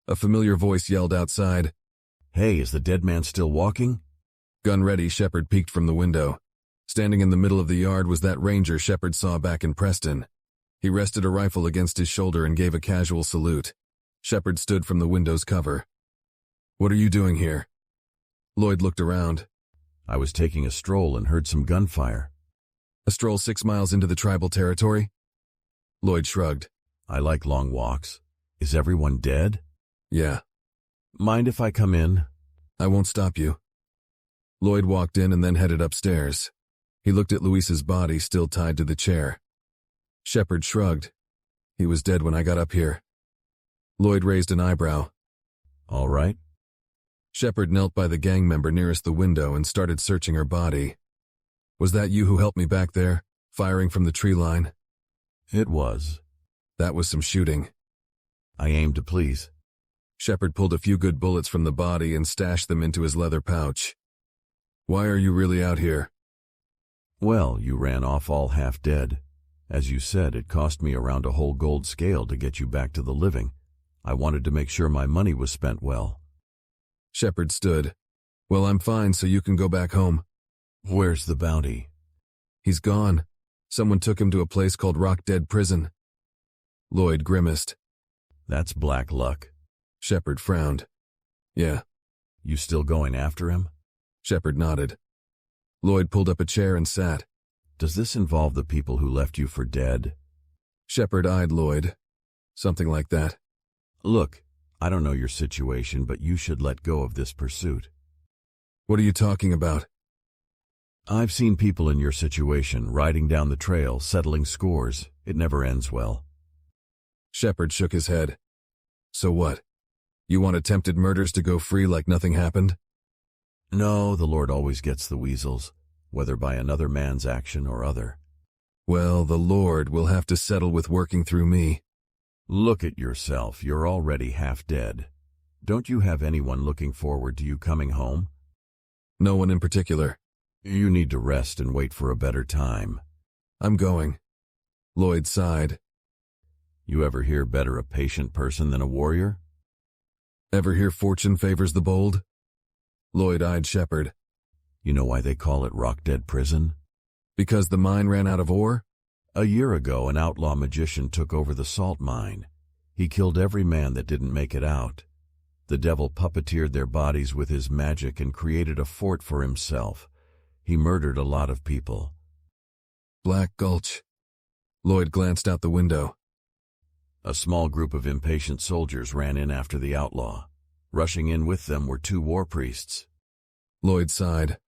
A familiar voice yelled outside, Hey, is the dead man still walking? Gun ready, Shepard peeked from the window. Standing in the middle of the yard was that ranger Shepard saw back in Preston. He rested a rifle against his shoulder and gave a casual salute. Shepard stood from the window's cover. What are you doing here? Lloyd looked around. I was taking a stroll and heard some gunfire. A stroll 6 miles into the tribal territory? Lloyd shrugged. I like long walks. Is everyone dead? Yeah. Mind if I come in? I won't stop you. Lloyd walked in and then headed upstairs. He looked at Luis's body still tied to the chair. Shepard shrugged. He was dead when I got up here. Lloyd raised an eyebrow. All right. Shepard knelt by the gang member nearest the window and started searching her body. Was that you who helped me back there, firing from the tree line? It was. That was some shooting. I aimed to please. Shepard pulled a few good bullets from the body and stashed them into his leather pouch. Why are you really out here? Well, you ran off all half dead. As you said, it cost me around a whole gold scale to get you back to the living. I wanted to make sure my money was spent well. Shepard stood. Well, I'm fine, so you can go back home. Where's the bounty? He's gone. Someone took him to a place called Rock Dead Prison. Lloyd grimaced. That's black luck. Shepard frowned. Yeah. You still going after him? Shepard nodded. Lloyd pulled up a chair and sat. Does this involve the people who left you for dead? Shepard eyed Lloyd. Something like that. Look, I don't know your situation, but you should let go of this pursuit. What are you talking about? I've seen people in your situation, riding down the trail, settling scores. It never ends well. Shepard shook his head. So what? You want attempted murders to go free like nothing happened? No, the Lord always gets the weasels, whether by another man's action or other. Well, the Lord will have to settle with working through me. Look at yourself. You're already half dead. Don't you have anyone looking forward to you coming home? No one in particular. You need to rest and wait for a better time. I'm going. Lloyd sighed. You ever hear better a patient person than a warrior? Ever hear fortune favors the bold? Lloyd eyed Shepard. You know why they call it Rock Dead Prison? Because the mine ran out of ore? A year ago, an outlaw magician took over the salt mine. He killed every man that didn't make it out. The devil puppeteered their bodies with his magic and created a fort for himself. He murdered a lot of people. Black Gulch. Lloyd glanced out the window. A small group of impatient soldiers ran in after the outlaw. Rushing in with them were 2 war priests. Lloyd sighed.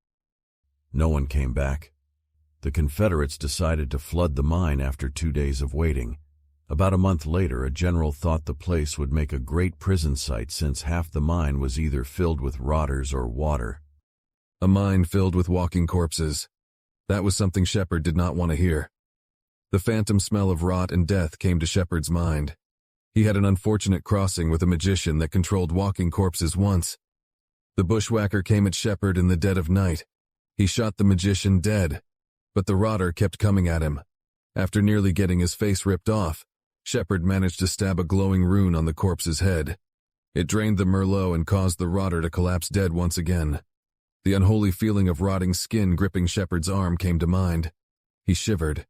No one came back. The Confederates decided to flood the mine after 2 days of waiting. About a month later, a general thought the place would make a great prison site since half the mine was either filled with rotters or water. A mine filled with walking corpses. That was something Shepard did not want to hear. The phantom smell of rot and death came to Shepard's mind. He had an unfortunate crossing with a magician that controlled walking corpses once. The bushwhacker came at Shepard in the dead of night. He shot the magician dead, but the rotter kept coming at him. After nearly getting his face ripped off, Shepard managed to stab a glowing rune on the corpse's head. It drained the merlot and caused the rotter to collapse dead once again. The unholy feeling of rotting skin gripping Shepard's arm came to mind. He shivered.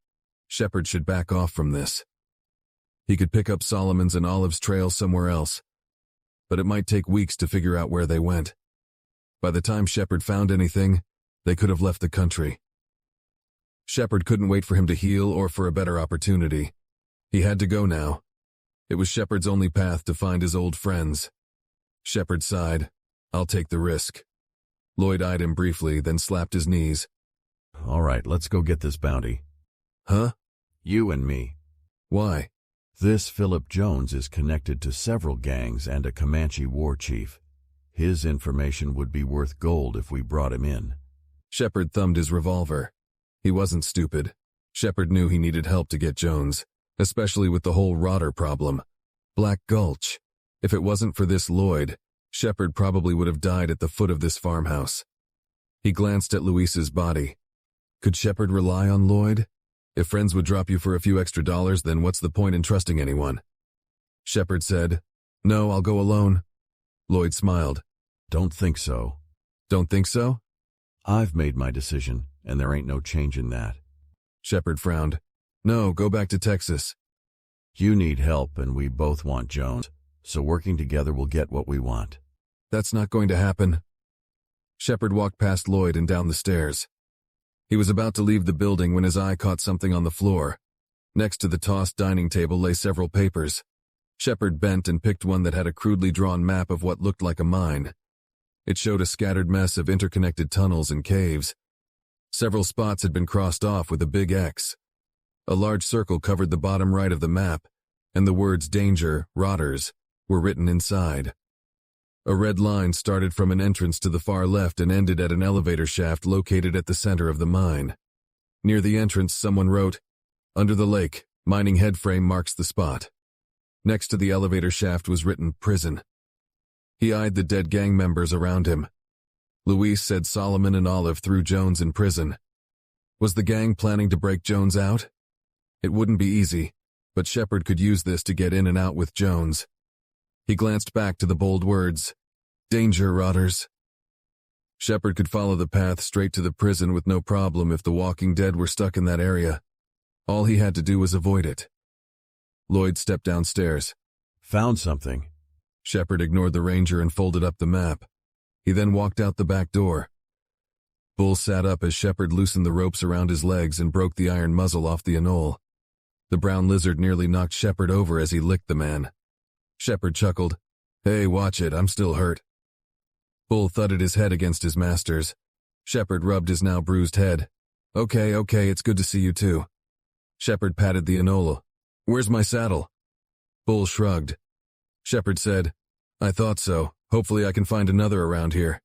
Shepard should back off from this. He could pick up Solomon's and Olive's trail somewhere else, but it might take weeks to figure out where they went. By the time Shepard found anything, they could have left the country. Shepard couldn't wait for him to heal or for a better opportunity. He had to go now. It was Shepard's only path to find his old friends. Shepard sighed. I'll take the risk. Lloyd eyed him briefly, then slapped his knees. All right, let's go get this bounty. Huh? You and me. Why? This Philip Jones is connected to several gangs and a Comanche war chief. His information would be worth gold if we brought him in. Shepard thumbed his revolver. He wasn't stupid. Shepard knew he needed help to get Jones, especially with the whole rotter problem. Black Gulch. If it wasn't for this Lloyd, Shepard probably would have died at the foot of this farmhouse. He glanced at Luis's body. Could Shepard rely on Lloyd? If friends would drop you for a few extra dollars, then what's the point in trusting anyone? Shepard said, No, I'll go alone. Lloyd smiled. Don't think so. Don't think so? I've made my decision, and there ain't no change in that. Shepard frowned. No, go back to Texas. You need help, and we both want Jones, so working together we'll get what we want. That's not going to happen. Shepard walked past Lloyd and down the stairs. He was about to leave the building when his eye caught something on the floor. Next to the tossed dining table lay several papers. Shepard bent and picked one that had a crudely drawn map of what looked like a mine. It showed a scattered mess of interconnected tunnels and caves. Several spots had been crossed off with a big X. A large circle covered the bottom right of the map, and the words "Danger, Rotters" were written inside. A red line started from an entrance to the far left and ended at an elevator shaft located at the center of the mine. Near the entrance, someone wrote, "Under the lake, mining headframe marks the spot." Next to the elevator shaft was written "Prison." He eyed the dead gang members around him. Luis said Solomon and Olive threw Jones in prison. Was the gang planning to break Jones out? It wouldn't be easy, but Shepard could use this to get in and out with Jones. He glanced back to the bold words, "Danger, Rotters." Shepard could follow the path straight to the prison with no problem if the Walking Dead were stuck in that area. All he had to do was avoid it. Lloyd stepped downstairs. Found something. Shepard ignored the ranger and folded up the map. He then walked out the back door. Bull sat up as Shepard loosened the ropes around his legs and broke the iron muzzle off the anole. The brown lizard nearly knocked Shepard over as he licked the man. Shepard chuckled. "Hey, watch it, I'm still hurt." Bull thudded his head against his master's. Shepard rubbed his now bruised head. Okay, it's good to see you too." Shepard patted the anole. "Where's my saddle?" Bull shrugged. Shepard said, "I thought so. Hopefully I can find another around here."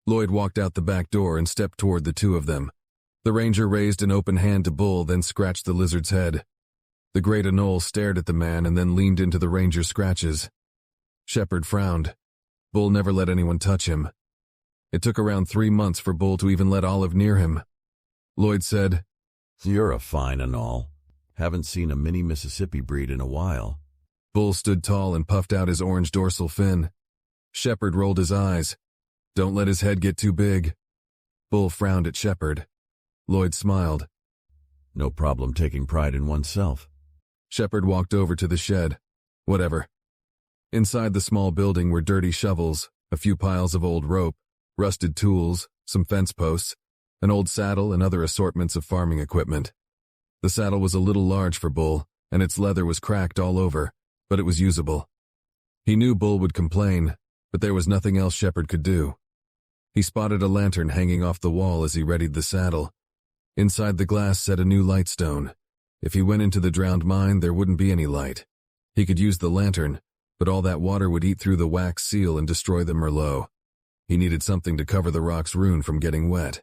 Lloyd walked out the back door and stepped toward the two of them. The ranger raised an open hand to Bull, then scratched the lizard's head. The Great Anole stared at the man and then leaned into the ranger's scratches. Shepard frowned. Bull never let anyone touch him. It took around 3 months for Bull to even let Olive near him. Lloyd said, "You're a fine Anole. Haven't seen a mini Mississippi breed in a while." Bull stood tall and puffed out his orange dorsal fin. Shepard rolled his eyes. "Don't let his head get too big." Bull frowned at Shepard. Lloyd smiled. "No problem taking pride in oneself." Shepard walked over to the shed. Whatever. Inside the small building were dirty shovels, a few piles of old rope, rusted tools, some fence posts, an old saddle, and other assortments of farming equipment. The saddle was a little large for Bull, and its leather was cracked all over, but it was usable. He knew Bull would complain, but there was nothing else Shepard could do. He spotted a lantern hanging off the wall as he readied the saddle. Inside the glass sat a new lightstone. If he went into the drowned mine, there wouldn't be any light. He could use the lantern, but all that water would eat through the wax seal and destroy the Merlot. He needed something to cover the rock's rune from getting wet.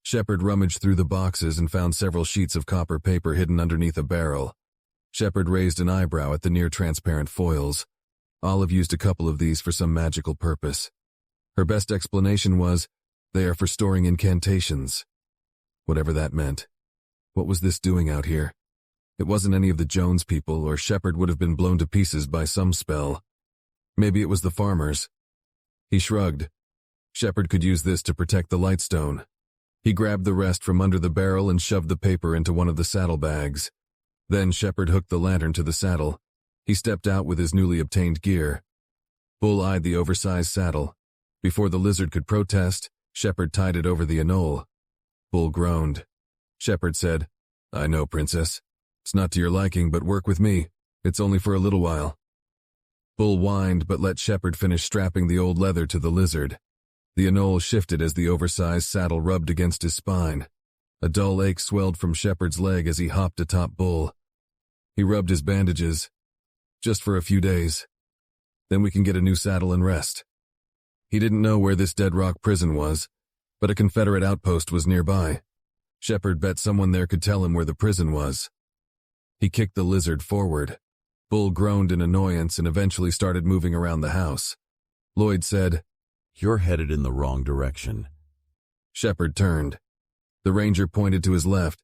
Shepard rummaged through the boxes and found several sheets of copper paper hidden underneath a barrel. Shepard raised an eyebrow at the near-transparent foils. Olive used a couple of these for some magical purpose. Her best explanation was, they are for storing incantations. Whatever that meant. What was this doing out here? It wasn't any of the Jones people, or Shepard would have been blown to pieces by some spell. Maybe it was the farmers. He shrugged. Shepard could use this to protect the lightstone. He grabbed the rest from under the barrel and shoved the paper into one of the saddlebags. Then Shepard hooked the lantern to the saddle. He stepped out with his newly obtained gear. Bull eyed the oversized saddle. Before the lizard could protest, Shepard tied it over the anole. Bull groaned. Shepard said, "I know, Princess. It's not to your liking, but work with me. It's only for a little while." Bull whined but let Shepard finish strapping the old leather to the lizard. The anole shifted as the oversized saddle rubbed against his spine. A dull ache swelled from Shepard's leg as he hopped atop Bull. He rubbed his bandages. "Just for a few days. Then we can get a new saddle and rest." He didn't know where this Dead Rock prison was, but a Confederate outpost was nearby. Shepard bet someone there could tell him where the prison was. He kicked the lizard forward. Bull groaned in annoyance and eventually started moving around the house. Lloyd said, "You're headed in the wrong direction." Shepard turned. The ranger pointed to his left.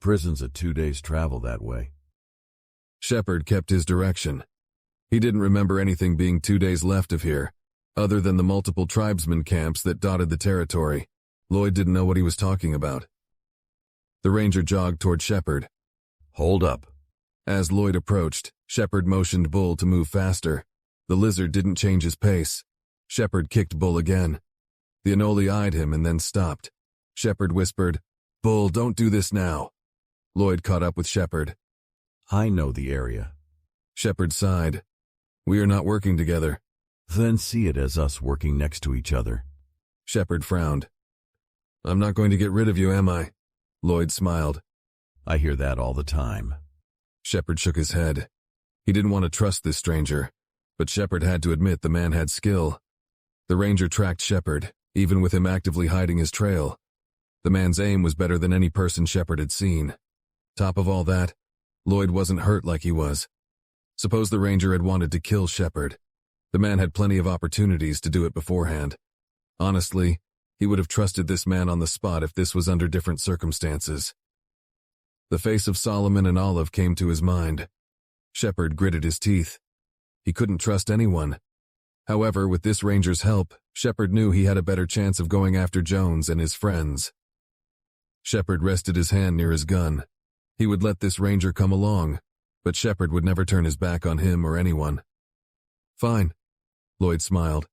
"Prison's a 2 days' travel that way." Shepard kept his direction. He didn't remember anything being 2 days left of here, other than the multiple tribesmen camps that dotted the territory. Lloyd didn't know what he was talking about. The ranger jogged toward Shepard. "Hold up." As Lloyd approached, Shepard motioned Bull to move faster. The lizard didn't change his pace. Shepard kicked Bull again. The anole eyed him and then stopped. Shepard whispered, "Bull, don't do this now." Lloyd caught up with Shepard. "I know the area." Shepard sighed. "We are not working together." "Then see it as us working next to each other." Shepard frowned. "I'm not going to get rid of you, am I?" Lloyd smiled. I hear that all the time. Shepard shook his head. He didn't want to trust this stranger, but Shepard had to admit the man had skill. The ranger tracked Shepard, even with him actively hiding his trail. The man's aim was better than any person Shepard had seen. Top of all that, Lloyd wasn't hurt like he was. Suppose the ranger had wanted to kill Shepard. The man had plenty of opportunities to do it beforehand. Honestly, he would have trusted this man on the spot if this was under different circumstances. The face of Solomon and Olive came to his mind. Shepard gritted his teeth. He couldn't trust anyone. However, with this ranger's help, Shepard knew he had a better chance of going after Jones and his friends. Shepard rested his hand near his gun. He would let this ranger come along, but Shepard would never turn his back on him or anyone. Fine, Lloyd smiled.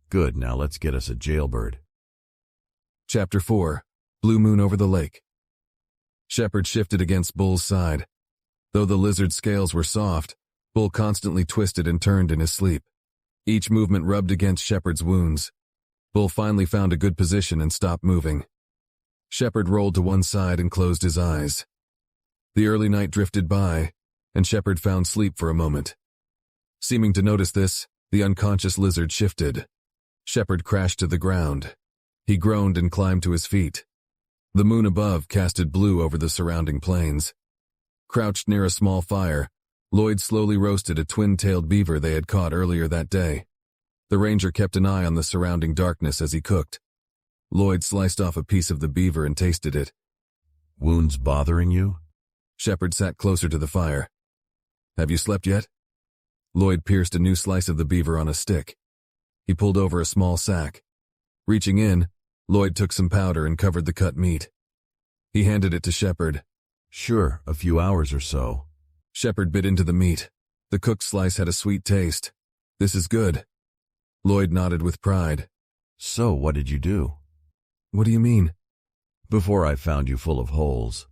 Good, now let's get us a jailbird. Chapter 4, Blue Moon over the Lake. Shepard shifted against Bull's side. Though the lizard's scales were soft, Bull constantly twisted and turned in his sleep. Each movement rubbed against Shepard's wounds. Bull finally found a good position and stopped moving. Shepard rolled to one side and closed his eyes. The early night drifted by, and Shepard found sleep for a moment. Seeming to notice this, the unconscious lizard shifted. Shepard crashed to the ground. He groaned and climbed to his feet. The moon above casted blue over the surrounding plains. Crouched near a small fire, Lloyd slowly roasted a twin-tailed beaver they had caught earlier that day. The ranger kept an eye on the surrounding darkness as he cooked. Lloyd sliced off a piece of the beaver and tasted it. Wounds bothering you? Shepard sat closer to the fire. Have you slept yet? Lloyd pierced a new slice of the beaver on a stick. He pulled over a small sack. Reaching in, Lloyd took some powder and covered the cut meat. He handed it to Shepard. Sure, a few hours or so. Shepard bit into the meat. The cooked slice had a sweet taste. This is good. Lloyd nodded with pride. So, what did you do? What do you mean? Before I found you full of holes.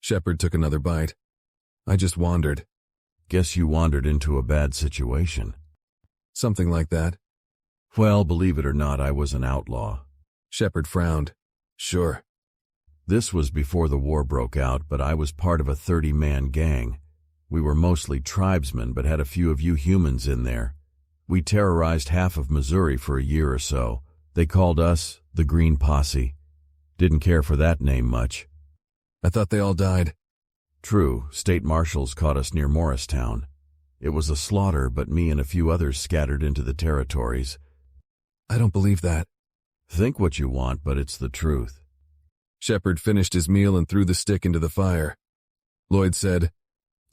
Shepard took another bite. I just wandered. Guess you wandered into a bad situation. Something like that. Well, believe it or not, I was an outlaw. Shepard frowned. Sure. This was before the war broke out, but I was part of a 30-man gang. We were mostly tribesmen, but had a few of you humans in there. We terrorized half of Missouri for a year or so. They called us the Green Posse. Didn't care for that name much. I thought they all died. True, state marshals caught us near Morristown. It was a slaughter, but me and a few others scattered into the territories. I don't believe that. Think what you want, but it's the truth. Shepard finished his meal and threw the stick into the fire. Lloyd said,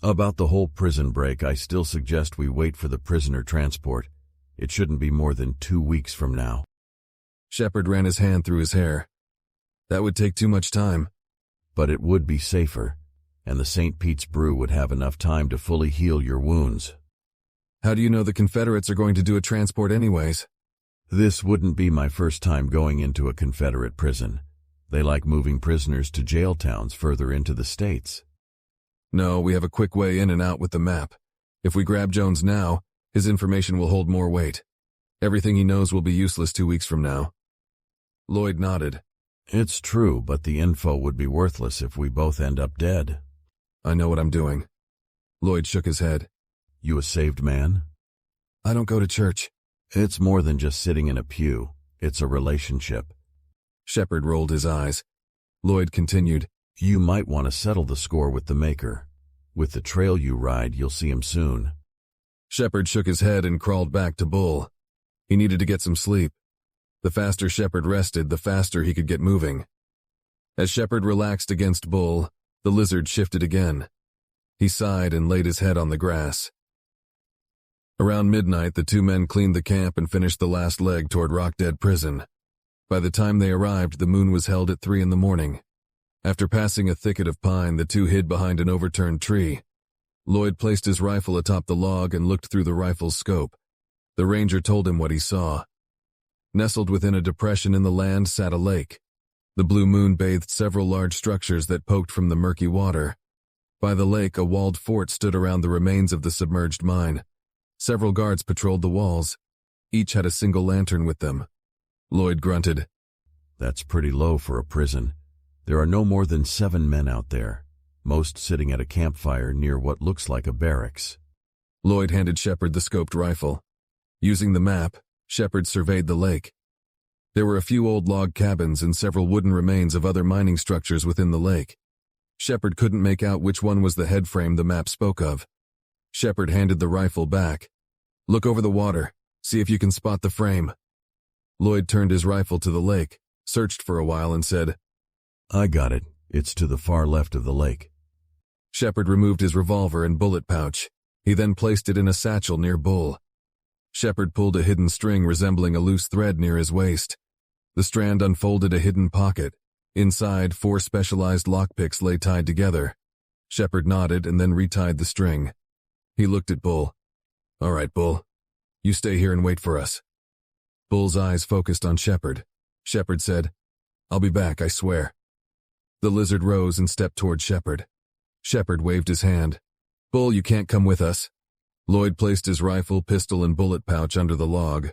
About the whole prison break, I still suggest we wait for the prisoner transport. It shouldn't be more than 2 weeks from now. Shepard ran his hand through his hair. That would take too much time. But it would be safer, and the St. Pete's brew would have enough time to fully heal your wounds. How do you know the Confederates are going to do a transport anyways? This wouldn't be my first time going into a Confederate prison. They like moving prisoners to jail towns further into the states. No, we have a quick way in and out with the map. If we grab Jones now, his information will hold more weight. Everything he knows will be useless 2 weeks from now. Lloyd nodded. It's true, but the info would be worthless if we both end up dead. I know what I'm doing. Lloyd shook his head. You a saved man? I don't go to church. It's more than just sitting in a pew. It's a relationship. Shepard rolled his eyes. Lloyd continued. You might want to settle the score with the Maker. With the trail you ride, you'll see him soon. Shepard shook his head and crawled back to Bull. He needed to get some sleep. The faster Shepard rested, the faster he could get moving. As Shepard relaxed against Bull, the lizard shifted again. He sighed and laid his head on the grass. Around midnight, the two men cleaned the camp and finished the last leg toward Rockdead Prison. By the time they arrived, the moon was held at 3 in the morning. After passing a thicket of pine, the two hid behind an overturned tree. Lloyd placed his rifle atop the log and looked through the rifle's scope. The ranger told him what he saw. Nestled within a depression in the land sat a lake. The blue moon bathed several large structures that poked from the murky water. By the lake, a walled fort stood around the remains of the submerged mine. Several guards patrolled the walls. Each had a single lantern with them. Lloyd grunted. That's pretty low for a prison. There are no more than 7 men out there. most sitting at a campfire near what looks like a barracks. Lloyd handed Shepard the scoped rifle. Using the map, Shepard surveyed the lake. There were a few old log cabins and several wooden remains of other mining structures within the lake. Shepard couldn't make out which one was the head frame the map spoke of. Shepard handed the rifle back. "Look over the water. See if you can spot the frame." Lloyd turned his rifle to the lake, searched for a while and said, "I got it. It's to the far left of the lake." Shepard removed his revolver and bullet pouch. He then placed it in a satchel near Bull. Shepard pulled a hidden string resembling a loose thread near his waist. The strand unfolded a hidden pocket. Inside, 4 specialized lockpicks lay tied together. Shepard nodded and then retied the string. He looked at Bull. "All right, Bull. You stay here and wait for us." Bull's eyes focused on Shepard. Shepard said, "I'll be back, I swear." The lizard rose and stepped toward Shepard. Shepard waved his hand. "Bull, you can't come with us." Lloyd placed his rifle, pistol, and bullet pouch under the log.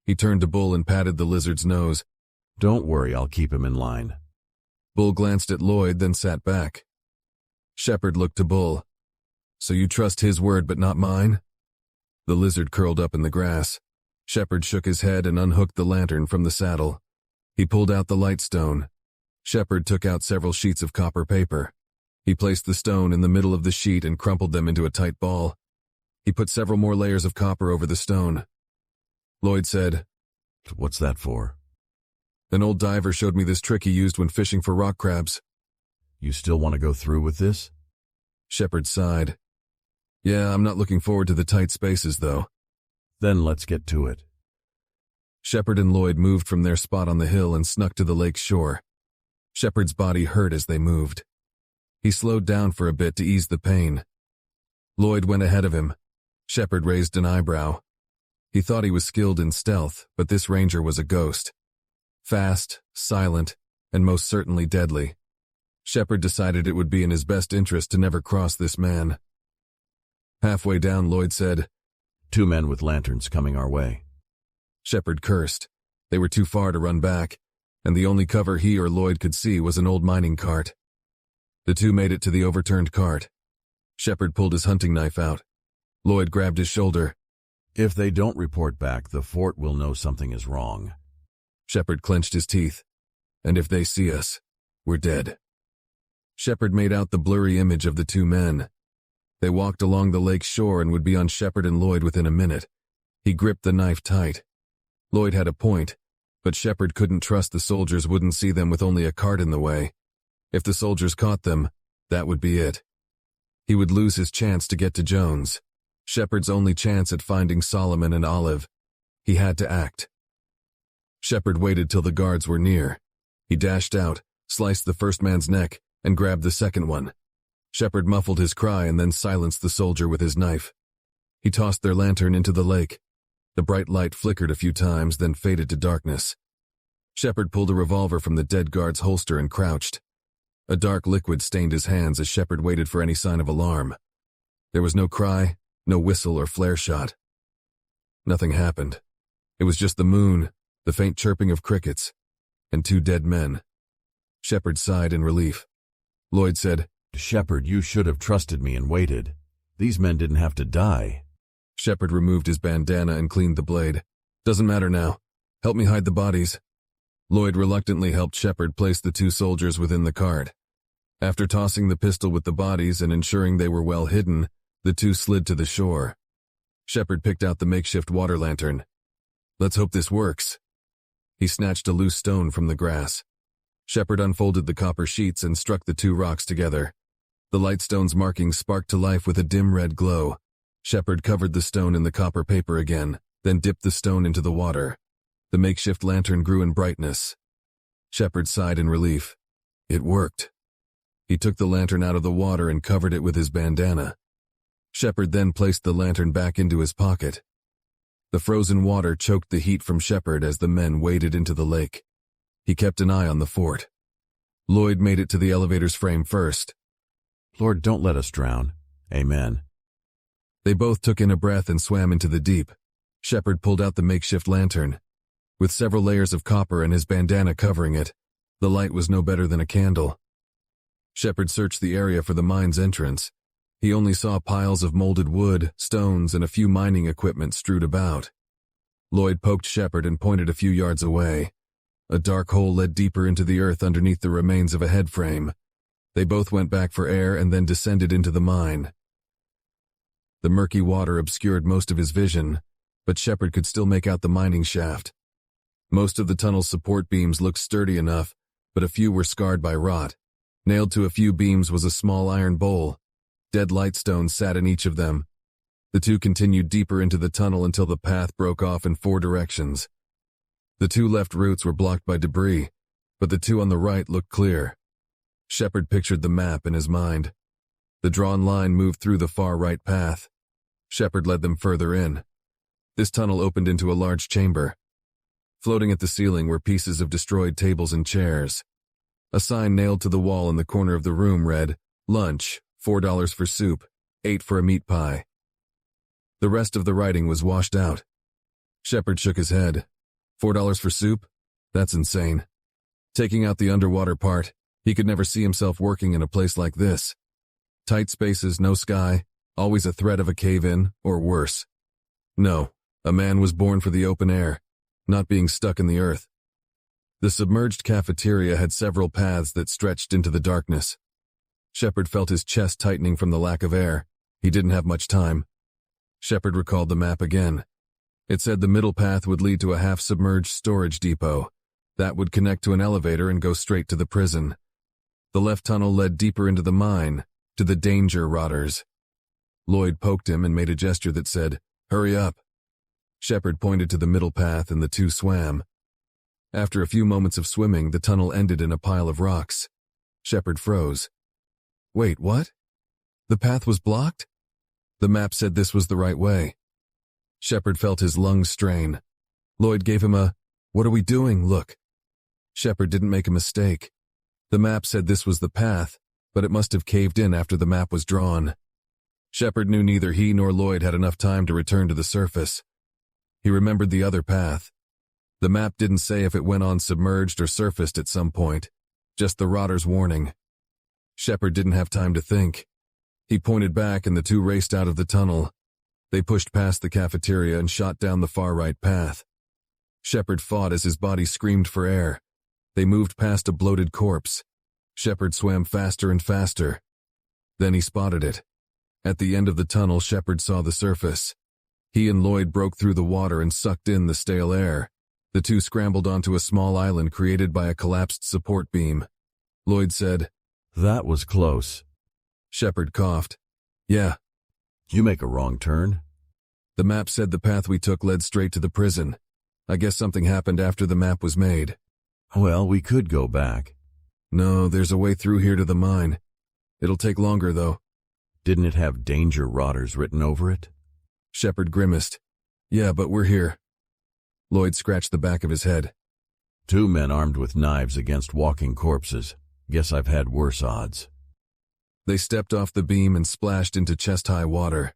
He turned to Bull and patted the lizard's nose. "Don't worry, I'll keep him in line." Bull glanced at Lloyd, then sat back. Shepard looked to Bull. "So you trust his word but not mine?" The lizard curled up in the grass. Shepard shook his head and unhooked the lantern from the saddle. He pulled out the light stone. Shepard took out several sheets of copper paper. He placed the stone in the middle of the sheet and crumpled them into a tight ball. He put several more layers of copper over the stone. Lloyd said, "What's that for?" "An old diver showed me this trick he used when fishing for rock crabs." "You still want to go through with this?" Shepard sighed. "Yeah, I'm not looking forward to the tight spaces, though." "Then let's get to it." Shepard and Lloyd moved from their spot on the hill and snuck to the lake's shore. Shepard's body hurt as they moved. He slowed down for a bit to ease the pain. Lloyd went ahead of him. Shepard raised an eyebrow. He thought he was skilled in stealth, but this ranger was a ghost. Fast, silent, and most certainly deadly. Shepard decided it would be in his best interest to never cross this man. Halfway down, Lloyd said, 2 men with lanterns coming our way." Shepard cursed. They were too far to run back, and the only cover he or Lloyd could see was an old mining cart. The 2 made it to the overturned cart. Shepard pulled his hunting knife out. Lloyd grabbed his shoulder. "If they don't report back, the fort will know something is wrong." Shepard clenched his teeth. "And if they see us, we're dead." Shepard made out the blurry image of the 2 men. They walked along the lake's shore and would be on Shepard and Lloyd within a minute. He gripped the knife tight. Lloyd had a point, but Shepard couldn't trust the soldiers wouldn't see them with only a cart in the way. If the soldiers caught them, that would be it. He would lose his chance to get to Jones. Shepard's only chance at finding Solomon and Olive. He had to act. Shepard waited till the guards were near. He dashed out, sliced the first man's neck, and grabbed the second one. Shepard muffled his cry and then silenced the soldier with his knife. He tossed their lantern into the lake. The bright light flickered a few times, then faded to darkness. Shepard pulled a revolver from the dead guard's holster and crouched. A dark liquid stained his hands as Shepard waited for any sign of alarm. There was no cry, no whistle or flare shot. Nothing happened. It was just the moon, the faint chirping of crickets, and 2 dead men. Shepard sighed in relief. Lloyd said, "Shepard, you should have trusted me and waited. These men didn't have to die." Shepard removed his bandana and cleaned the blade. "Doesn't matter now. Help me hide the bodies." Lloyd reluctantly helped Shepard place the 2 soldiers within the cart. After tossing the pistol with the bodies and ensuring they were well hidden, the 2 slid to the shore. Shepard picked out the makeshift water lantern. "Let's hope this works." He snatched a loose stone from the grass. Shepard unfolded the copper sheets and struck the 2 rocks together. The light stone's markings sparked to life with a dim red glow. Shepard covered the stone in the copper paper again, then dipped the stone into the water. The makeshift lantern grew in brightness. Shepard sighed in relief. It worked. He took the lantern out of the water and covered it with his bandana. Shepard then placed the lantern back into his pocket. The frozen water choked the heat from Shepard as the men waded into the lake. He kept an eye on the fort. Lloyd made it to the elevator's frame first. "Lord, don't let us drown. Amen." They both took in a breath and swam into the deep. Shepard pulled out the makeshift lantern. With several layers of copper and his bandana covering it, the light was no better than a candle. Shepard searched the area for the mine's entrance. He only saw piles of molded wood, stones, and a few mining equipment strewed about. Lloyd poked Shepard and pointed a few yards away. A dark hole led deeper into the earth underneath the remains of a head frame. They both went back for air and then descended into the mine. The murky water obscured most of his vision, but Shepard could still make out the mining shaft. Most of the tunnel's support beams looked sturdy enough, but a few were scarred by rot. Nailed to a few beams was a small iron bowl. Dead lightstones sat in each of them. The two continued deeper into the tunnel until the path broke off in 4 directions. The 2 left routes were blocked by debris, but the 2 on the right looked clear. Shepard pictured the map in his mind. The drawn line moved through the far right path. Shepard led them further in. This tunnel opened into a large chamber. Floating at the ceiling were pieces of destroyed tables and chairs. A sign nailed to the wall in the corner of the room read, "Lunch, $4 for soup, $8 for a meat pie." The rest of the writing was washed out. Shepard shook his head. $4 for soup? That's insane. Taking out the underwater part, he could never see himself working in a place like this. Tight spaces, no sky, always a threat of a cave-in, or worse. No, a man was born for the open air, not being stuck in the earth. The submerged cafeteria had several paths that stretched into the darkness. Shepard felt his chest tightening from the lack of air. He didn't have much time. Shepard recalled the map again. It said the middle path would lead to a half-submerged storage depot. That would connect to an elevator and go straight to the prison. The left tunnel led deeper into the mine, to the danger rotters. Lloyd poked him and made a gesture that said, "Hurry up." Shepard pointed to the middle path and the 2 swam. After a few moments of swimming, the tunnel ended in a pile of rocks. Shepard froze. Wait, what? The path was blocked? The map said this was the right way. Shepard felt his lungs strain. Lloyd gave him a, "What are we doing?" look. Shepard didn't make a mistake. The map said this was the path, but it must have caved in after the map was drawn. Shepard knew neither he nor Lloyd had enough time to return to the surface. He remembered the other path. The map didn't say if it went on submerged or surfaced at some point, just the rotter's warning. Shepard didn't have time to think. He pointed back and the 2 raced out of the tunnel. They pushed past the cafeteria and shot down the far right path. Shepard fought as his body screamed for air. They moved past a bloated corpse. Shepard swam faster and faster. Then he spotted it. At the end of the tunnel, Shepard saw the surface. He and Lloyd broke through the water and sucked in the stale air. The 2 scrambled onto a small island created by a collapsed support beam. Lloyd said, "That was close." Shepard coughed. "Yeah." "You make a wrong turn." The map said the path we took led straight to the prison. I guess something happened after the map was made. "Well, we could go back." "No, there's a way through here to the mine. It'll take longer, though." "Didn't it have danger rotters written over it?" Shepard grimaced. "Yeah, but we're here." Lloyd scratched the back of his head. 2 men armed with knives against walking corpses. Guess I've had worse odds." They stepped off the beam and splashed into chest-high water.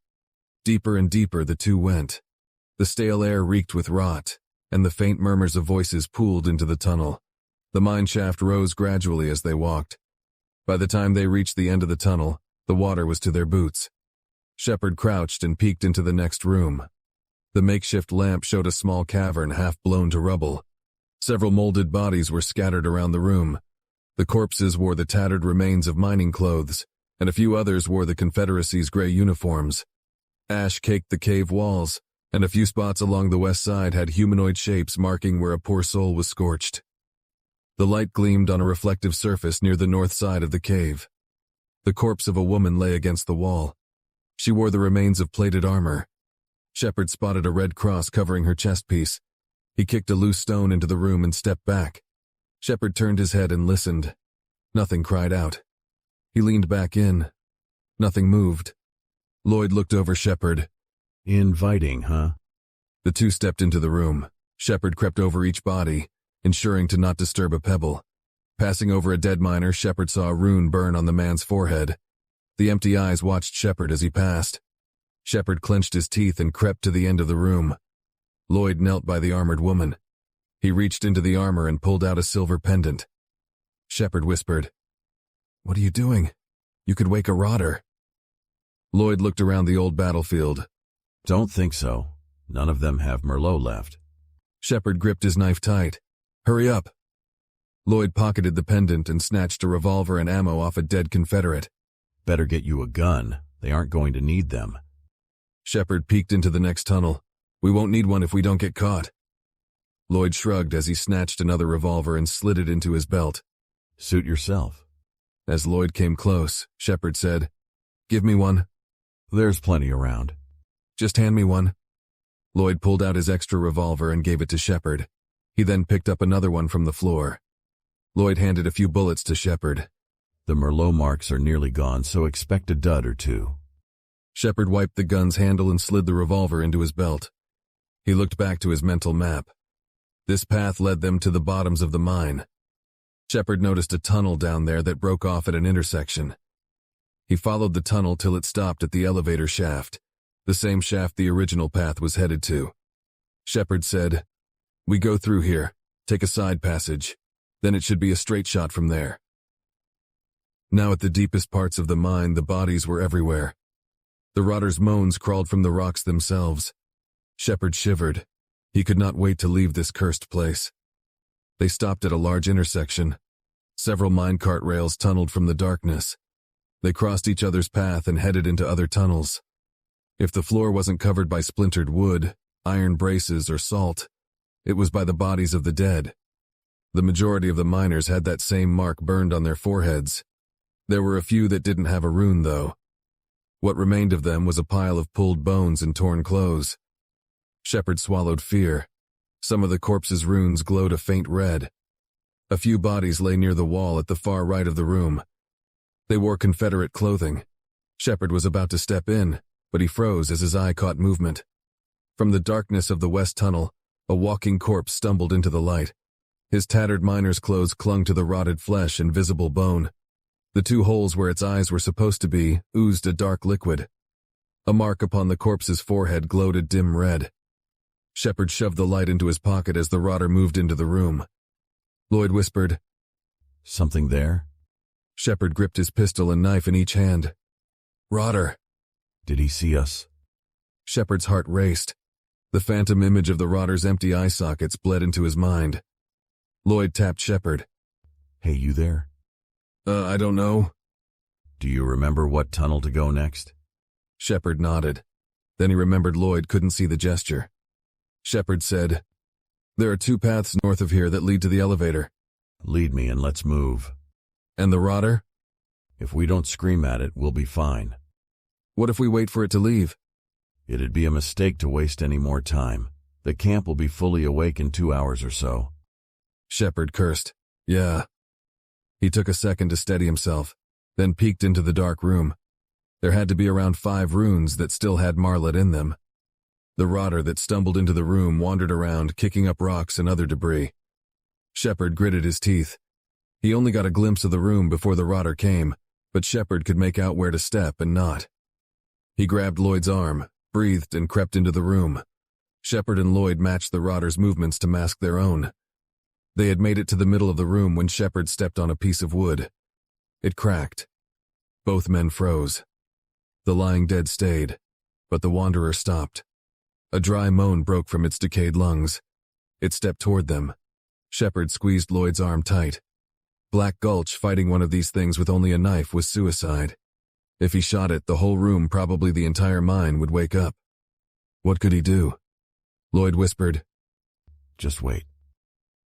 Deeper and deeper the 2 went. The stale air reeked with rot, and the faint murmurs of voices pooled into the tunnel. The mine shaft rose gradually as they walked. By the time they reached the end of the tunnel, the water was to their boots. Shepard crouched and peeked into the next room. The makeshift lamp showed a small cavern half blown to rubble. Several molded bodies were scattered around the room. The corpses wore the tattered remains of mining clothes, and a few others wore the Confederacy's gray uniforms. Ash caked the cave walls, and a few spots along the west side had humanoid shapes marking where a poor soul was scorched. The light gleamed on a reflective surface near the north side of the cave. The corpse of a woman lay against the wall. She wore the remains of plated armor. Shepard spotted a red cross covering her chest piece. He kicked a loose stone into the room and stepped back. Shepard turned his head and listened. Nothing cried out. He leaned back in. Nothing moved. Lloyd looked over Shepard. "Inviting, huh?" The 2 stepped into the room. Shepard crept over each body, ensuring to not disturb a pebble. Passing over a dead miner, Shepard saw a rune burn on the man's forehead. The empty eyes watched Shepard as he passed. Shepard clenched his teeth and crept to the end of the room. Lloyd knelt by the armored woman. He reached into the armor and pulled out a silver pendant. Shepard whispered, What are you doing? You could wake a rotter. Lloyd looked around the old battlefield. Don't think so. None of them have Merlot left. Shepard gripped his knife tight. Hurry up. Lloyd pocketed the pendant and snatched a revolver and ammo off a dead Confederate. Better get you a gun. They aren't going to need them. Shepard peeked into the next tunnel. We won't need one if we don't get caught. Lloyd shrugged as he snatched another revolver and slid it into his belt. Suit yourself. As Lloyd came close, Shepard said, Give me one. There's plenty around. Just hand me one. Lloyd pulled out his extra revolver and gave it to Shepard. He then picked up another one from the floor. Lloyd handed a few bullets to Shepard. The Merlot marks are nearly gone, so expect a dud or two. Shepard wiped the gun's handle and slid the revolver into his belt. He looked back to his mental map. This path led them to the bottoms of the mine. Shepard noticed a tunnel down there that broke off at an intersection. He followed the tunnel till it stopped at the elevator shaft, the same shaft the original path was headed to. Shepard said, We go through here, take a side passage, then it should be a straight shot from there. Now at the deepest parts of the mine, the bodies were everywhere. The rotters' moans crawled from the rocks themselves. Shepard shivered. He could not wait to leave this cursed place. They stopped at a large intersection. Several minecart rails tunneled from the darkness. They crossed each other's path and headed into other tunnels. If the floor wasn't covered by splintered wood, iron braces, or salt, it was by the bodies of the dead. The majority of the miners had that same mark burned on their foreheads. There were a few that didn't have a rune, though. What remained of them was a pile of pulled bones and torn clothes. Shepard swallowed fear. Some of the corpses' runes glowed a faint red. A few bodies lay near the wall at the far right of the room. They wore Confederate clothing. Shepard was about to step in, but he froze as his eye caught movement. From the darkness of the west tunnel, a walking corpse stumbled into the light. His tattered miner's clothes clung to the rotted flesh and visible bone. The two holes where its eyes were supposed to be oozed a dark liquid. A mark upon the corpse's forehead glowed a dim red. Shepard shoved the light into his pocket as the rotter moved into the room. Lloyd whispered, Something there? Shepard gripped his pistol and knife in each hand. Rotter. Did he see us? Shepard's heart raced. The phantom image of the rotter's empty eye sockets bled into his mind. Lloyd tapped Shepard. Hey, you there? I don't know. Do you remember what tunnel to go next? Shepard nodded. Then he remembered Lloyd couldn't see the gesture. Shepard said, There are two paths north of here that lead to the elevator. Lead me and let's move. And the rotter? If we don't scream at it, we'll be fine. What if we wait for it to leave? It'd be a mistake to waste any more time. The camp will be fully awake in 2 hours or so. Shepard cursed. Yeah. He took a second to steady himself, then peeked into the dark room. There had to be around 5 runes that still had marlet in them. The rotter that stumbled into the room wandered around, kicking up rocks and other debris. Shepard gritted his teeth. He only got a glimpse of the room before the rotter came, but Shepard could make out where to step and not. He grabbed Lloyd's arm, breathed, and crept into the room. Shepard and Lloyd matched the rotter's movements to mask their own. They had made it to the middle of the room when Shepard stepped on a piece of wood. It cracked. Both men froze. The lying dead stayed, but the wanderer stopped. A dry moan broke from its decayed lungs. It stepped toward them. Shepard squeezed Lloyd's arm tight. Black Gulch fighting one of these things with only a knife was suicide. If he shot it, the whole room, probably the entire mine, would wake up. What could he do? Lloyd whispered, Just wait.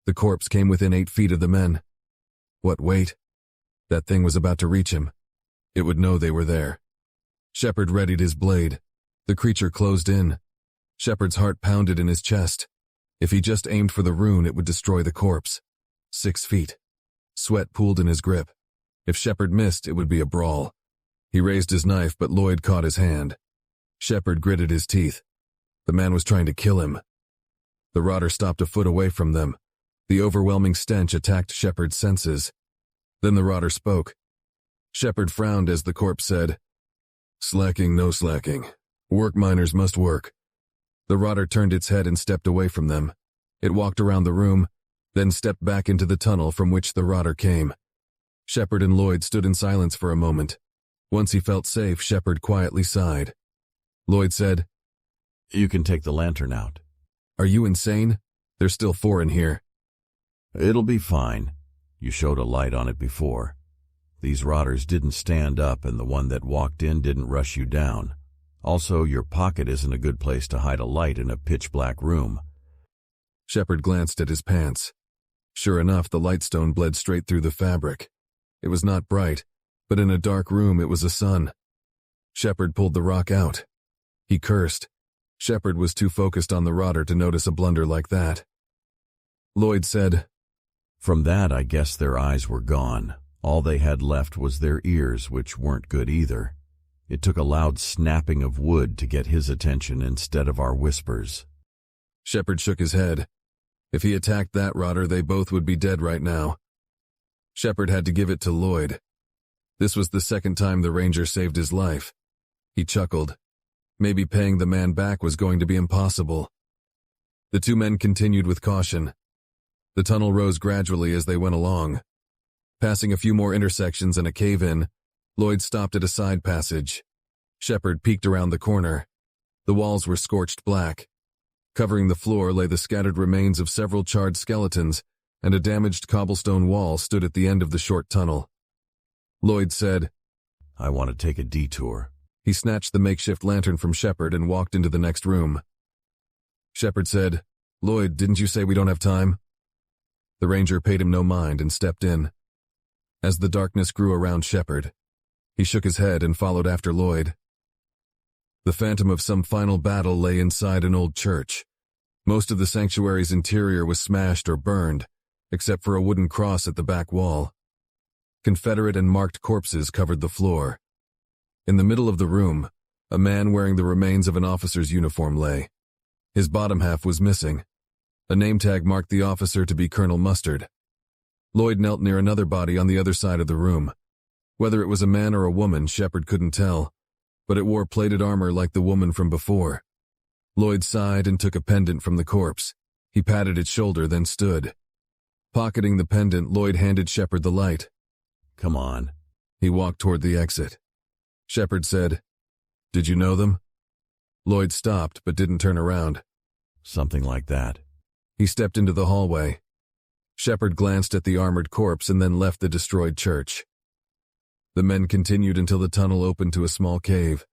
The corpse came within 8 feet of the men. What wait? That thing was about to reach him. It would know they were there. Shepard readied his blade. The creature closed in. Shepard's heart pounded in his chest. If he just aimed for the rune, it would destroy the corpse. 6 feet. Sweat pooled in his grip. If Shepard missed, it would be a brawl. He raised his knife, but Lloyd caught his hand. Shepard gritted his teeth. The man was trying to kill him. The rotter stopped a foot away from them. The overwhelming stench attacked Shepard's senses. Then the rotter spoke. Shepard frowned as the corpse said, Slacking, no slacking. Work miners must work. The rotter turned its head and stepped away from them. It walked around the room, then stepped back into the tunnel from which the rotter came. Shepard and Lloyd stood in silence for a moment. Once he felt safe, Shepard quietly sighed. Lloyd said, "You can take the lantern out." "Are you insane? There's still 4 in here." "It'll be fine. You showed a light on it before. These rotters didn't stand up, and the one that walked in didn't rush you down. Also, your pocket isn't a good place to hide a light in a pitch-black room." Shepard glanced at his pants. Sure enough, the lightstone bled straight through the fabric. It was not bright, but in a dark room it was a sun. Shepard pulled the rock out. He cursed. Shepard was too focused on the rotter to notice a blunder like that. Lloyd said, "From that, I guess their eyes were gone. All they had left was their ears, which weren't good either. It took a loud snapping of wood to get his attention instead of our whispers." Shepard shook his head. If he attacked that rotter, they both would be dead right now. Shepard had to give it to Lloyd. This was the second time the ranger saved his life. He chuckled. Maybe paying the man back was going to be impossible. The 2 men continued with caution. The tunnel rose gradually as they went along. Passing a few more intersections and a cave-in, Lloyd stopped at a side passage. Shepard peeked around the corner. The walls were scorched black. Covering the floor lay the scattered remains of several charred skeletons, and a damaged cobblestone wall stood at the end of the short tunnel. Lloyd said, "I want to take a detour." He snatched the makeshift lantern from Shepard and walked into the next room. Shepard said, "Lloyd, didn't you say we don't have time?" The ranger paid him no mind and stepped in. As the darkness grew around Shepard, he shook his head and followed after Lloyd. The phantom of some final battle lay inside an old church. Most of the sanctuary's interior was smashed or burned, except for a wooden cross at the back wall. Confederate and marked corpses covered the floor. In the middle of the room, a man wearing the remains of an officer's uniform lay. His bottom half was missing. A name tag marked the officer to be Colonel Mustard. Lloyd knelt near another body on the other side of the room. Whether it was a man or a woman, Shepard couldn't tell, but it wore plated armor like the woman from before. Lloyd sighed and took a pendant from the corpse. He patted its shoulder, then stood. Pocketing the pendant, Lloyd handed Shepard the light. "Come on." He walked toward the exit. Shepard said, "Did you know them?" Lloyd stopped but didn't turn around. "Something like that." He stepped into the hallway. Shepard glanced at the armored corpse and then left the destroyed church. The men continued until the tunnel opened to a small cave.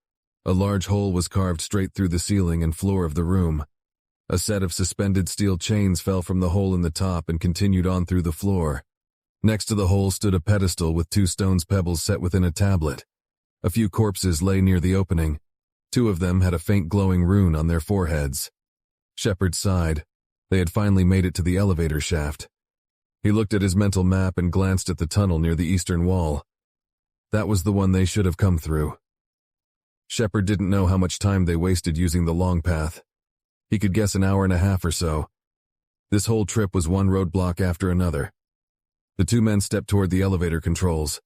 A large hole was carved straight through the ceiling and floor of the room. A set of suspended steel chains fell from the hole in the top and continued on through the floor. Next to the hole stood a pedestal with 2 stone pebbles set within a tablet. A few corpses lay near the opening. 2 of them had a faint glowing rune on their foreheads. Shepard sighed. They had finally made it to the elevator shaft. He looked at his mental map and glanced at the tunnel near the eastern wall. That was the one they should have come through. Shepard didn't know how much time they wasted using the long path. He could guess an hour and a half or so. This whole trip was one roadblock after another. The 2 men stepped toward the elevator controls.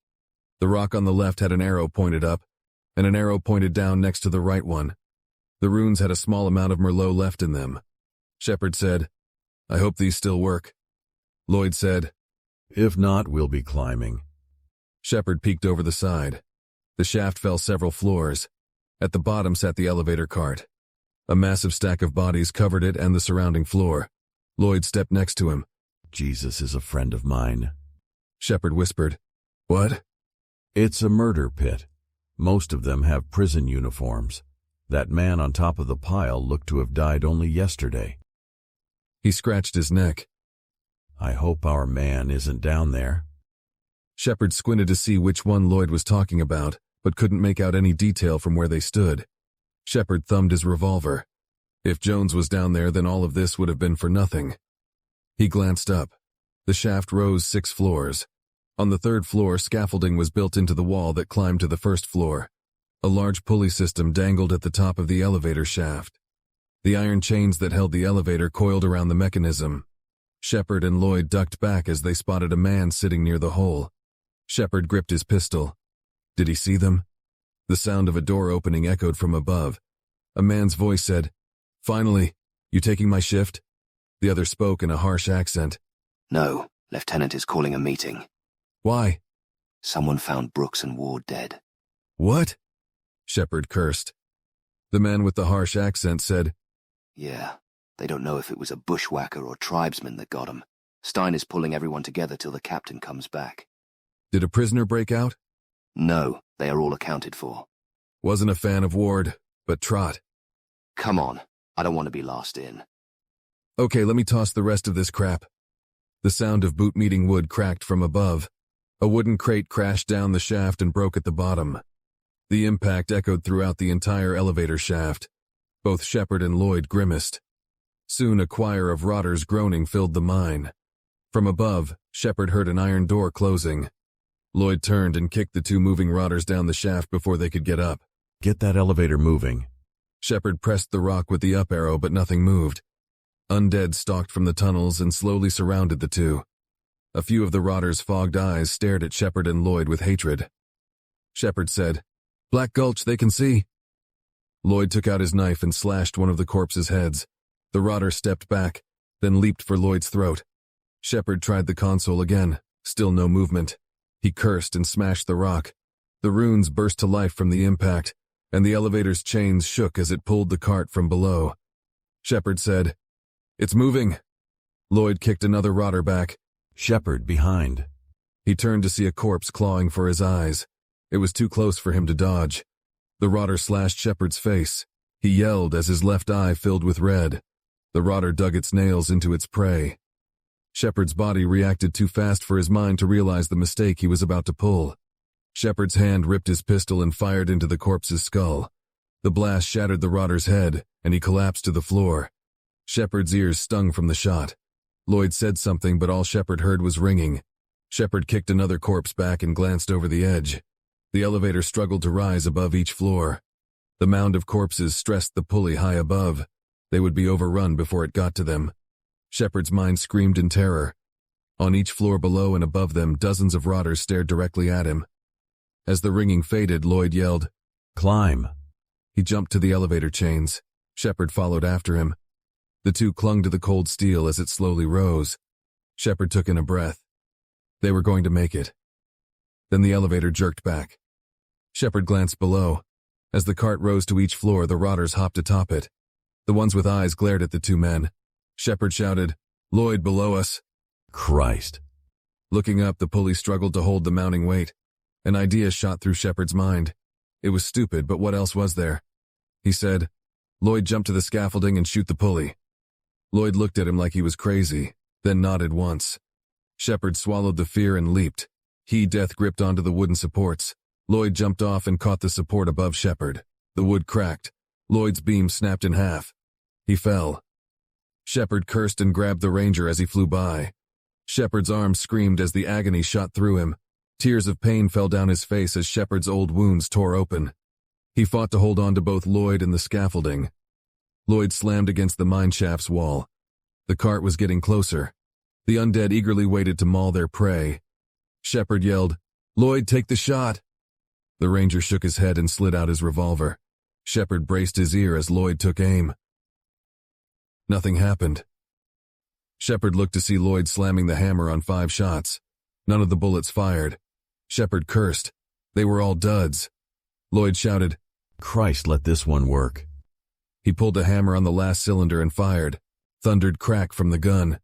The rock on the left had an arrow pointed up, and an arrow pointed down next to the right one. The runes had a small amount of Merlot left in them. Shepard said, "I hope these still work." Lloyd said, "If not, we'll be climbing." Shepard peeked over the side. The shaft fell several floors. At the bottom sat the elevator cart. A massive stack of bodies covered it and the surrounding floor. Lloyd stepped next to him. "Jesus is a friend of mine." Shepard whispered, "What?" "It's a murder pit. Most of them have prison uniforms. That man on top of the pile looked to have died only yesterday." He scratched his neck. "I hope our man isn't down there." Shepard squinted to see which one Lloyd was talking about, but couldn't make out any detail from where they stood. Shepard thumbed his revolver. If Jones was down there, then all of this would have been for nothing. He glanced up. The shaft rose 6 floors. On the 3rd floor, scaffolding was built into the wall that climbed to the 1st floor. A large pulley system dangled at the top of the elevator shaft. The iron chains that held the elevator coiled around the mechanism. Shepard and Lloyd ducked back as they spotted a man sitting near the hole. Shepard gripped his pistol. Did he see them? The sound of a door opening echoed from above. A man's voice said, "Finally, you taking my shift?" The other spoke in a harsh accent. "No, Lieutenant is calling a meeting." "Why?" Someone found Brooks and Ward dead. What? Shepard cursed. The man with the harsh accent said, Yeah, they don't know if it was a bushwhacker or tribesman that got him. Stein is pulling everyone together till the captain comes back. Did a prisoner break out? No, they are all accounted for. Wasn't a fan of Ward, but Trot. Come on, I don't want to be last in. Okay, let me toss the rest of this crap. The sound of boot meeting wood cracked from above. A wooden crate crashed down the shaft and broke at the bottom. The impact echoed throughout the entire elevator shaft. Both Shepard and Lloyd grimaced. Soon a choir of rotters groaning filled the mine. From above, Shepard heard an iron door closing. Lloyd turned and kicked the two moving rotters down the shaft before they could get up. Get that elevator moving. Shepard pressed the rock with the up arrow, but nothing moved. Undead stalked from the tunnels and slowly surrounded the two. A few of the rotters' fogged eyes stared at Shepard and Lloyd with hatred. Shepard said, "Black Gulch, they can see." Lloyd took out his knife and slashed one of the corpses' heads. The rotter stepped back, then leaped for Lloyd's throat. Shepard tried the console again, still no movement. He cursed and smashed the rock. The runes burst to life from the impact, and the elevator's chains shook as it pulled the cart from below. Shepard said, "It's moving." Lloyd kicked another rotter back. Shepard, behind. He turned to see a corpse clawing for his eyes. It was too close for him to dodge. The rotter slashed Shepard's face. He yelled as his left eye filled with red. The rotter dug its nails into its prey. Shepard's body reacted too fast for his mind to realize the mistake he was about to pull. Shepard's hand ripped his pistol and fired into the corpse's skull. The blast shattered the rotter's head, and he collapsed to the floor. Shepard's ears stung from the shot. Lloyd said something, but all Shepard heard was ringing. Shepard kicked another corpse back and glanced over the edge. The elevator struggled to rise above each floor. The mound of corpses stressed the pulley high above. They would be overrun before it got to them. Shepard's mind screamed in terror. On each floor below and above them, dozens of rotters stared directly at him. As the ringing faded, Lloyd yelled, "Climb." He jumped to the elevator chains. Shepard followed after him. The two clung to the cold steel as it slowly rose. Shepard took in a breath. They were going to make it. Then the elevator jerked back. Shepard glanced below. As the cart rose to each floor, the rotters hopped atop it. The ones with eyes glared at the two men. Shepard shouted, "Lloyd, below us." Christ. Looking up, the pulley struggled to hold the mounting weight. An idea shot through Shepard's mind. It was stupid, but what else was there? He said, "Lloyd, jump to the scaffolding and shoot the pulley." Lloyd looked at him like he was crazy, then nodded once. Shepard swallowed the fear and leaped. Death gripped onto the wooden supports. Lloyd jumped off and caught the support above Shepard. The wood cracked. Lloyd's beam snapped in half. He fell. Shepard cursed and grabbed the ranger as he flew by. Shepard's arm screamed as the agony shot through him. Tears of pain fell down his face as Shepard's old wounds tore open. He fought to hold on to both Lloyd and the scaffolding. Lloyd slammed against the mineshaft's wall. The cart was getting closer. The undead eagerly waited to maul their prey. Shepard yelled, "Lloyd, take the shot!" The ranger shook his head and slid out his revolver. Shepard braced his ear as Lloyd took aim. Nothing happened. Shepard looked to see Lloyd slamming the hammer on 5 shots. None of the bullets fired. Shepard cursed. They were all duds. Lloyd shouted, "Christ, let this one work." He pulled a hammer on the last cylinder and fired. Thundered crack from the gun.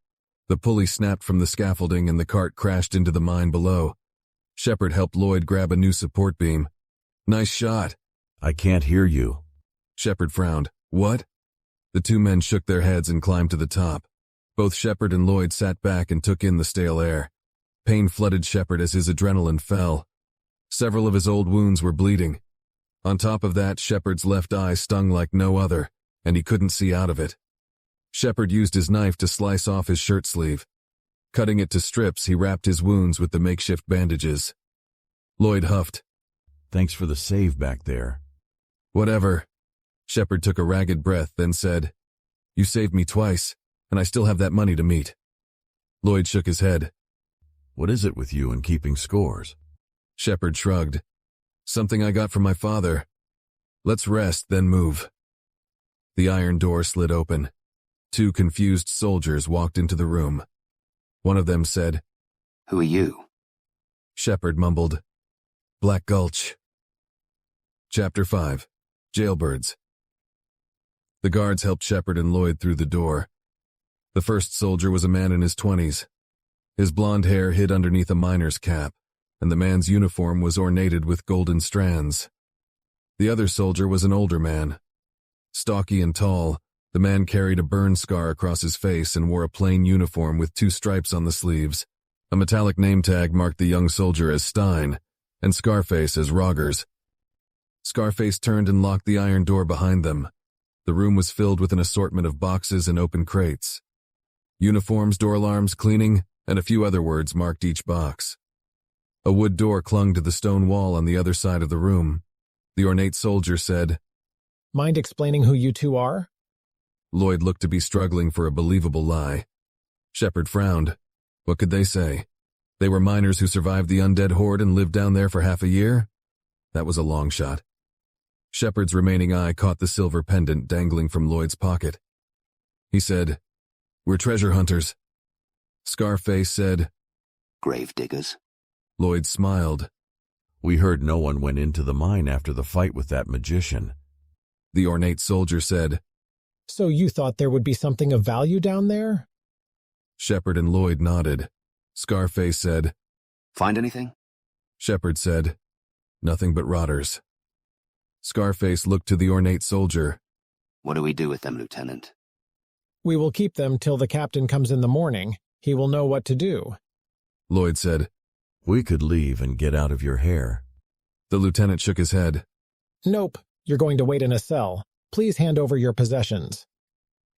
The pulley snapped from the scaffolding and the cart crashed into the mine below. Shepard helped Lloyd grab a new support beam. "Nice shot." "I can't hear you." Shepard frowned. "What?" The two men shook their heads and climbed to the top. Both Shepard and Lloyd sat back and took in the stale air. Pain flooded Shepard as his adrenaline fell. Several of his old wounds were bleeding. On top of that, Shepard's left eye stung like no other, and he couldn't see out of it. Shepard used his knife to slice off his shirt sleeve. Cutting it to strips, he wrapped his wounds with the makeshift bandages. Lloyd huffed. "Thanks for the save back there." "Whatever." Shepard took a ragged breath, then said, "You saved me twice, and I still have that money to meet." Lloyd shook his head. "What is it with you and keeping scores?" Shepard shrugged. "Something I got from my father. Let's rest, then move." The iron door slid open. 2 confused soldiers walked into the room. One of them said, Who are you? Shepard mumbled, Black Gulch. Chapter 5. Jailbirds. The guards helped Shepard and Lloyd through the door. The first soldier was a man in his 20s. His blonde hair hid underneath a miner's cap, and the man's uniform was ornated with golden strands. The other soldier was an older man. Stocky and tall, the man carried a burn scar across his face and wore a plain uniform with 2 stripes on the sleeves. A metallic name tag marked the young soldier as Stein, and Scarface as Rogers. Scarface turned and locked the iron door behind them. The room was filled with an assortment of boxes and open crates. Uniforms, door alarms, cleaning, and a few other words marked each box. A wood door clung to the stone wall on the other side of the room. The ornate soldier said, "Mind explaining who you two are?" Lloyd looked to be struggling for a believable lie. Shepard frowned. What could they say? They were miners who survived the undead horde and lived down there for half a year? That was a long shot. Shepard's remaining eye caught the silver pendant dangling from Lloyd's pocket. He said, "We're treasure hunters." Scarface said, "Grave diggers." Lloyd smiled. "We heard no one went into the mine after the fight with that magician." The ornate soldier said, "So you thought there would be something of value down there?" Shepard and Lloyd nodded. Scarface said, "Find anything?" Shepard said, "Nothing but rotters." Scarface looked to the ornate soldier. "What do we do with them, Lieutenant?" "We will keep them till the captain comes in the morning. He will know what to do." Lloyd said, "We could leave and get out of your hair." The lieutenant shook his head. "Nope, you're going to wait in a cell. Please hand over your possessions."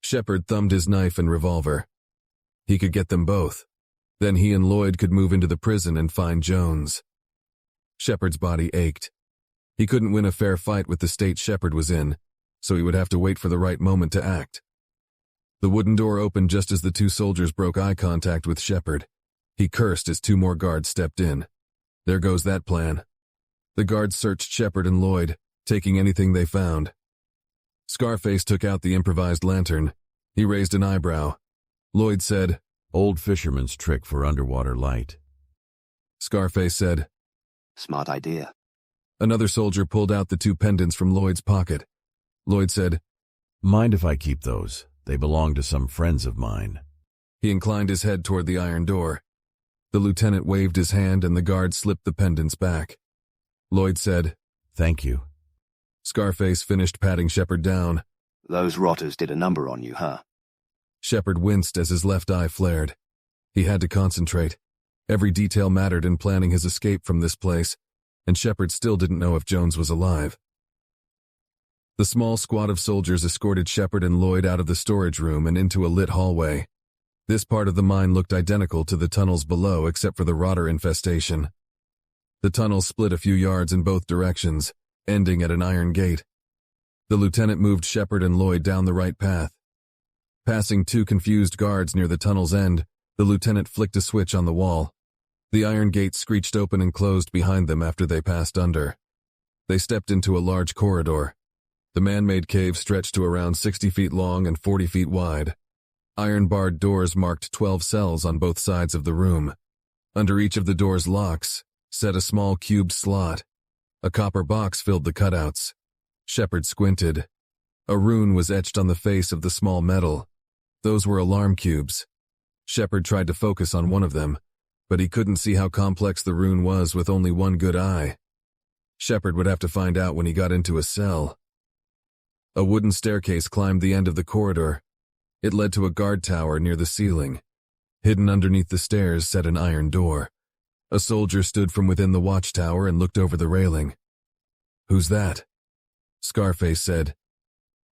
Shepard thumbed his knife and revolver. He could get them both. Then he and Lloyd could move into the prison and find Jones. Shepard's body ached. He couldn't win a fair fight with the state Shepard was in, so he would have to wait for the right moment to act. The wooden door opened just as the 2 soldiers broke eye contact with Shepard. He cursed as 2 more guards stepped in. There goes that plan. The guards searched Shepard and Lloyd, taking anything they found. Scarface took out the improvised lantern. He raised an eyebrow. Lloyd said, "Old fisherman's trick for underwater light." Scarface said, "Smart idea." Another soldier pulled out the 2 pendants from Lloyd's pocket. Lloyd said, "Mind if I keep those? They belong to some friends of mine." He inclined his head toward the iron door. The lieutenant waved his hand and the guard slipped the pendants back. Lloyd said, "Thank you." Scarface finished patting Shepard down. "Those rotters did a number on you, huh?" Shepard winced as his left eye flared. He had to concentrate. Every detail mattered in planning his escape from this place, and Shepard still didn't know if Jones was alive. The small squad of soldiers escorted Shepard and Lloyd out of the storage room and into a lit hallway. This part of the mine looked identical to the tunnels below except for the rotter infestation. The tunnels split a few yards in both directions, ending at an iron gate. The lieutenant moved Shepard and Lloyd down the right path. Passing 2 confused guards near the tunnel's end, the lieutenant flicked a switch on the wall. The iron gate screeched open and closed behind them after they passed under. They stepped into a large corridor. The man-made cave stretched to around 60 feet long and 40 feet wide. Iron-barred doors marked 12 cells on both sides of the room. Under each of the door's locks sat a small cubed slot. A copper box filled the cutouts. Shepard squinted. A rune was etched on the face of the small metal. Those were alarm cubes. Shepard tried to focus on one of them, but he couldn't see how complex the rune was with only one good eye. Shepard would have to find out when he got into a cell. A wooden staircase climbed the end of the corridor. It led to a guard tower near the ceiling. Hidden underneath the stairs sat an iron door. A soldier stood from within the watchtower and looked over the railing. "Who's that?" Scarface said.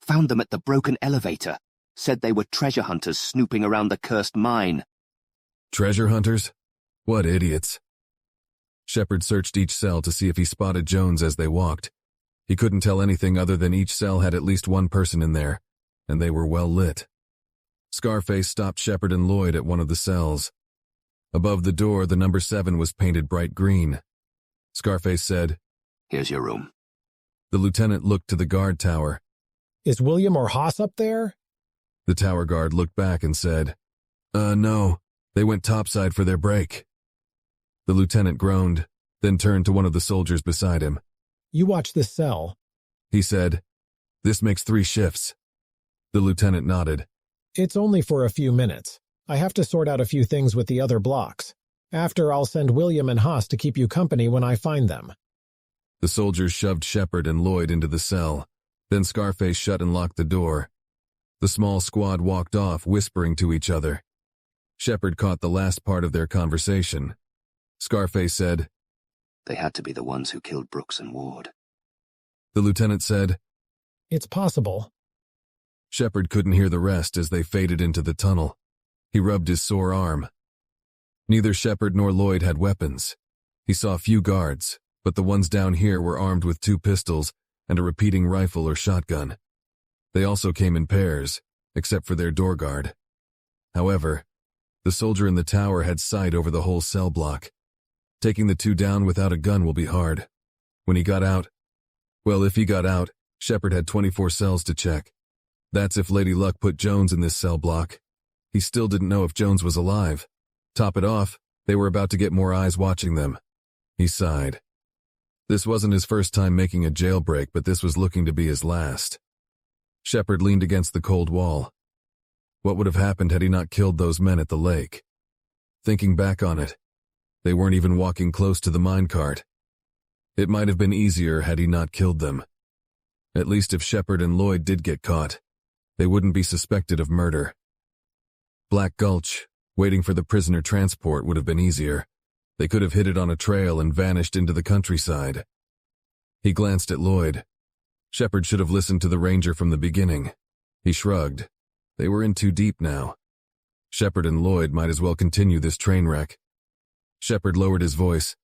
"Found them at the broken elevator. Said they were treasure hunters snooping around the cursed mine." "Treasure hunters? What idiots." Shepard searched each cell to see if he spotted Jones as they walked. He couldn't tell anything other than each cell had at least 1 person in there, and they were well lit. Scarface stopped Shepard and Lloyd at one of the cells. Above the door, the number 7 was painted bright green. Scarface said, "Here's your room." The lieutenant looked to the guard tower. "Is William or Haas up there?" The tower guard looked back and said, No, they went topside for their break." The lieutenant groaned. then turned to one of the soldiers beside him. You watch this cell. He said, "This makes 3 shifts." The lieutenant nodded. It's only for a few minutes. I have to sort out a few things with the other blocks. After, I'll send William and Haas to keep you company when I find them. The soldiers shoved Shepard and Lloyd into the cell. Then Scarface shut and locked the door. The small squad walked off, whispering to each other. Shepard caught the last part of their conversation. Scarface said, They had to be the ones who killed Brooks and Ward. The lieutenant said, It's possible. Shepard couldn't hear the rest as they faded into the tunnel. He rubbed his sore arm. Neither Shepard nor Lloyd had weapons. He saw few guards, but the ones down here were armed with 2 pistols and a repeating rifle or shotgun. They also came in pairs, except for their door guard. However, the soldier in the tower had sight over the whole cell block. Taking the 2 down without a gun will be hard. When he got out, if he got out, Shepard had 24 cells to check. That's if Lady Luck put Jones in this cell block. He still didn't know if Jones was alive. Top it off, they were about to get more eyes watching them. He sighed. This wasn't his first time making a jailbreak, but this was looking to be his last. Shepard leaned against the cold wall. What would have happened had he not killed those men at the lake? Thinking back on it, they weren't even walking close to the minecart. It might have been easier had he not killed them. At least if Shepard and Lloyd did get caught, they wouldn't be suspected of murder. Black Gulch, waiting for the prisoner transport, would have been easier. They could have hit it on a trail and vanished into the countryside. He glanced at Lloyd. Shepard should have listened to the ranger from the beginning. He shrugged. They were in too deep now. Shepard and Lloyd might as well continue this train wreck. Shepard lowered his voice.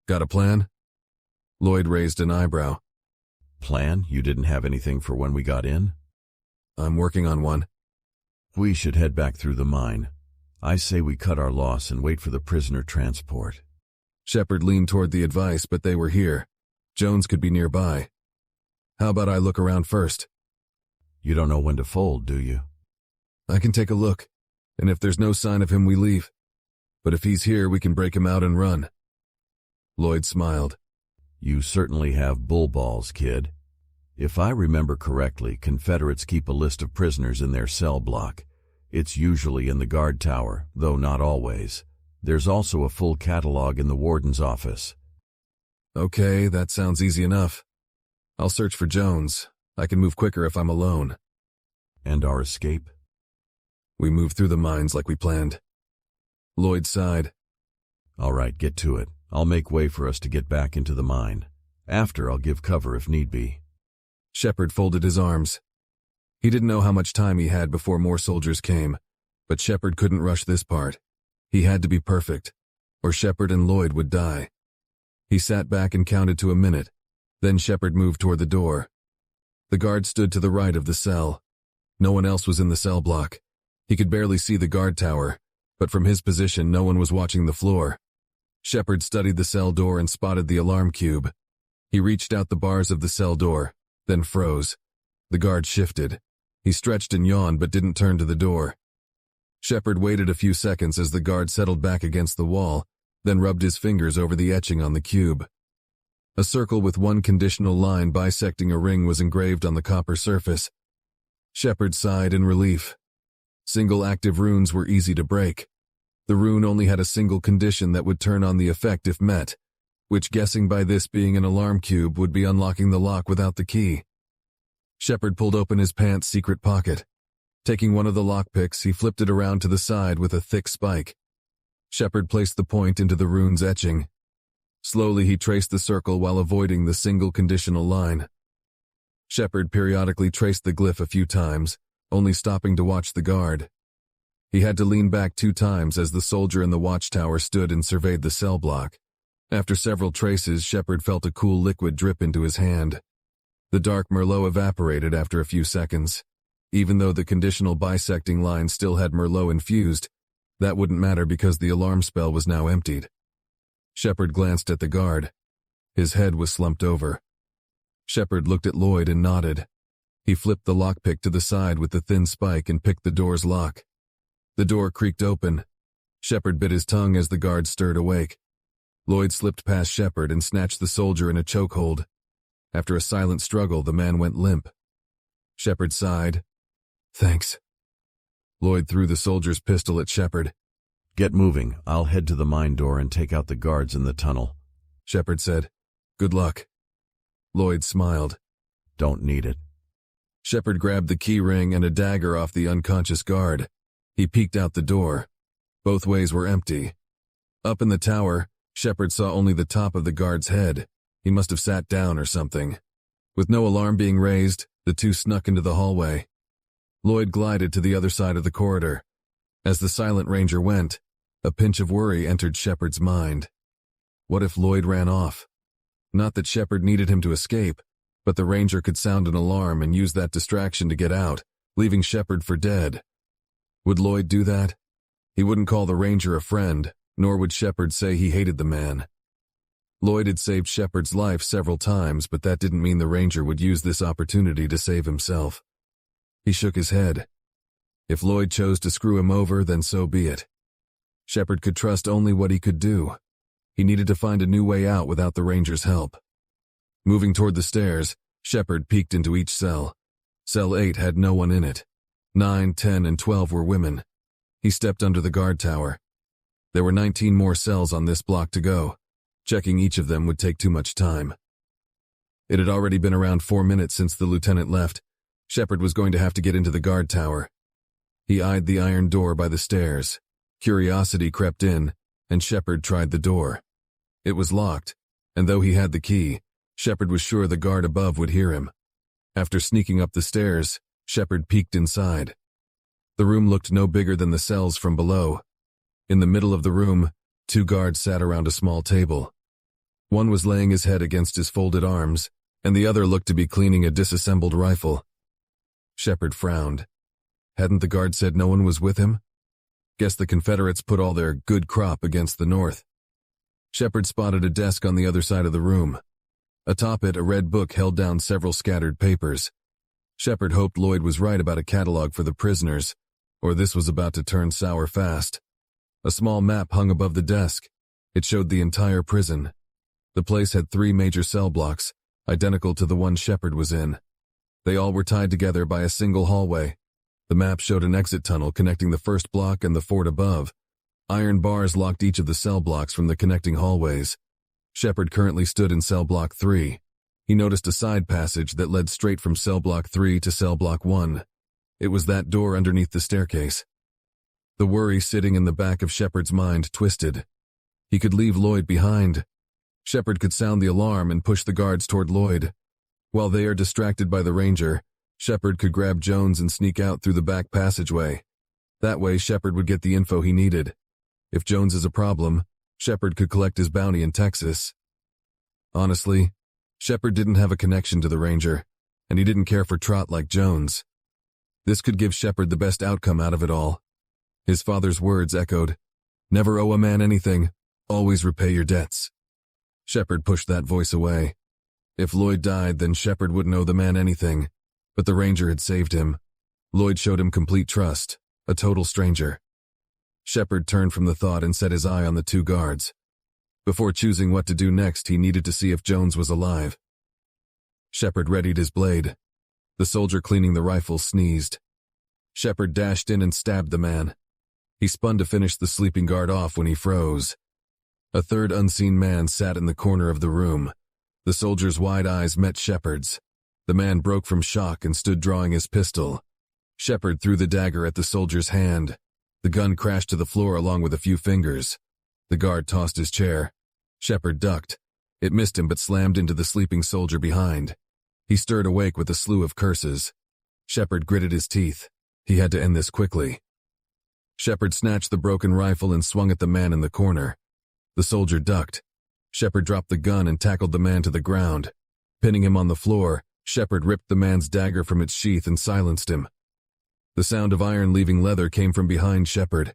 Got a plan? Lloyd raised an eyebrow. Plan? You didn't have anything for when we got in? I'm working on one. We should head back through the mine. I say we cut our loss and wait for the prisoner transport. Shepard leaned toward the advice, but they were here. Jones could be nearby. How about I look around first? You don't know when to fold, do you? I can take a look, and if there's no sign of him, we leave. But if he's here, we can break him out and run. Lloyd smiled. You certainly have bull balls, kid. If I remember correctly, Confederates keep a list of prisoners in their cell block. It's usually in the guard tower, though not always. There's also a full catalog in the warden's office. Okay, that sounds easy enough. I'll search for Jones. I can move quicker if I'm alone. And our escape? We move through the mines like we planned. Lloyd sighed. All right, get to it. I'll make way for us to get back into the mine. After, I'll give cover if need be. Shepard folded his arms. He didn't know how much time he had before more soldiers came, but Shepard couldn't rush this part. He had to be perfect, or Shepard and Lloyd would die. He sat back and counted to a minute. Then Shepard moved toward the door. The guard stood to the right of the cell. No one else was in the cell block. He could barely see the guard tower, but from his position no one was watching the floor. Shepard studied the cell door and spotted the alarm cube. He reached out the bars of the cell door, then froze. The guard shifted. He stretched and yawned but didn't turn to the door. Shepard waited a few seconds as the guard settled back against the wall, then rubbed his fingers over the etching on the cube. A circle with one conditional line bisecting a ring was engraved on the copper surface. Shepard sighed in relief. Single active runes were easy to break. The rune only had a single condition that would turn on the effect if met, which, guessing by this being an alarm cube, would be unlocking the lock without the key. Shepard pulled open his pants' secret pocket. Taking one of the lockpicks, he flipped it around to the side with a thick spike. Shepard placed the point into the rune's etching. Slowly he traced the circle while avoiding the single conditional line. Shepard periodically traced the glyph a few times, only stopping to watch the guard. He had to lean back 2 times as the soldier in the watchtower stood and surveyed the cell block. After several traces, Shepard felt a cool liquid drip into his hand. The dark Merlot evaporated after a few seconds. Even though the conditional bisecting line still had Merlot infused, that wouldn't matter because the alarm spell was now emptied. Shepard glanced at the guard. His head was slumped over. Shepard looked at Lloyd and nodded. He flipped the lockpick to the side with the thin spike and picked the door's lock. The door creaked open. Shepard bit his tongue as the guard stirred awake. Lloyd slipped past Shepard and snatched the soldier in a chokehold. After a silent struggle, the man went limp. Shepard sighed. "Thanks." Lloyd threw the soldier's pistol at Shepard. "Get moving. I'll head to the mine door and take out the guards in the tunnel," Shepard said. "Good luck." Lloyd smiled. "Don't need it." Shepard grabbed the key ring and a dagger off the unconscious guard. He peeked out the door. Both ways were empty. Up in the tower, Shepard saw only the top of the guard's head. He must have sat down or something. With no alarm being raised, the two snuck into the hallway. Lloyd glided to the other side of the corridor. As the silent ranger went, a pinch of worry entered Shepard's mind. What if Lloyd ran off? Not that Shepard needed him to escape, but the ranger could sound an alarm and use that distraction to get out, leaving Shepard for dead. Would Lloyd do that? He wouldn't call the ranger a friend, nor would Shepard say he hated the man. Lloyd had saved Shepard's life several times, but that didn't mean the ranger would use this opportunity to save himself. He shook his head. If Lloyd chose to screw him over, then so be it. Shepard could trust only what he could do. He needed to find a new way out without the ranger's help. Moving toward the stairs, Shepard peeked into each cell. Cell 8 had no one in it. 9, 10, and 12 were women. He stepped under the guard tower. There were 19 more cells on this block to go. Checking each of them would take too much time. It had already been around 4 minutes since the lieutenant left. Shepard was going to have to get into the guard tower. He eyed the iron door by the stairs. Curiosity crept in, and Shepard tried the door. It was locked, and though he had the key, Shepard was sure the guard above would hear him. After sneaking up the stairs, Shepard peeked inside. The room looked no bigger than the cells from below. In the middle of the room, 2 guards sat around a small table. One was laying his head against his folded arms, and the other looked to be cleaning a disassembled rifle. Shepard frowned. Hadn't the guard said no one was with him? Guess the Confederates put all their good crop against the North. Shepard spotted a desk on the other side of the room. Atop it, a red book held down several scattered papers. Shepard hoped Lloyd was right about a catalog for the prisoners, or this was about to turn sour fast. A small map hung above the desk. It showed the entire prison. The place had 3 major cell blocks, identical to the one Shepard was in. They all were tied together by a single hallway. The map showed an exit tunnel connecting the first block and the fort above. Iron bars locked each of the cell blocks from the connecting hallways. Shepard currently stood in cell block 3. He noticed a side passage that led straight from cell block 3 to cell block 1. It was that door underneath the staircase. The worry sitting in the back of Shepard's mind twisted. He could leave Lloyd behind. Shepard could sound the alarm and push the guards toward Lloyd. While they are distracted by the ranger, Shepard could grab Jones and sneak out through the back passageway. That way, Shepard would get the info he needed. If Jones is a problem, Shepard could collect his bounty in Texas. Honestly, Shepard didn't have a connection to the ranger, and he didn't care for Trot like Jones. This could give Shepard the best outcome out of it all. His father's words echoed, "Never owe a man anything, always repay your debts." Shepard pushed that voice away. If Lloyd died, then Shepard wouldn't owe the man anything, but the ranger had saved him. Lloyd showed him complete trust, a total stranger. Shepard turned from the thought and set his eye on the 2 guards. Before choosing what to do next, he needed to see if Jones was alive. Shepard readied his blade. The soldier cleaning the rifle sneezed. Shepard dashed in and stabbed the man. He spun to finish the sleeping guard off when he froze. A third unseen man sat in the corner of the room. The soldier's wide eyes met Shepard's. The man broke from shock and stood drawing his pistol. Shepard threw the dagger at the soldier's hand. The gun crashed to the floor along with a few fingers. The guard tossed his chair. Shepard ducked. It missed him but slammed into the sleeping soldier behind. He stirred awake with a slew of curses. Shepard gritted his teeth. He had to end this quickly. Shepard snatched the broken rifle and swung at the man in the corner. The soldier ducked. Shepard dropped the gun and tackled the man to the ground. Pinning him on the floor, Shepard ripped the man's dagger from its sheath and silenced him. The sound of iron leaving leather came from behind Shepard.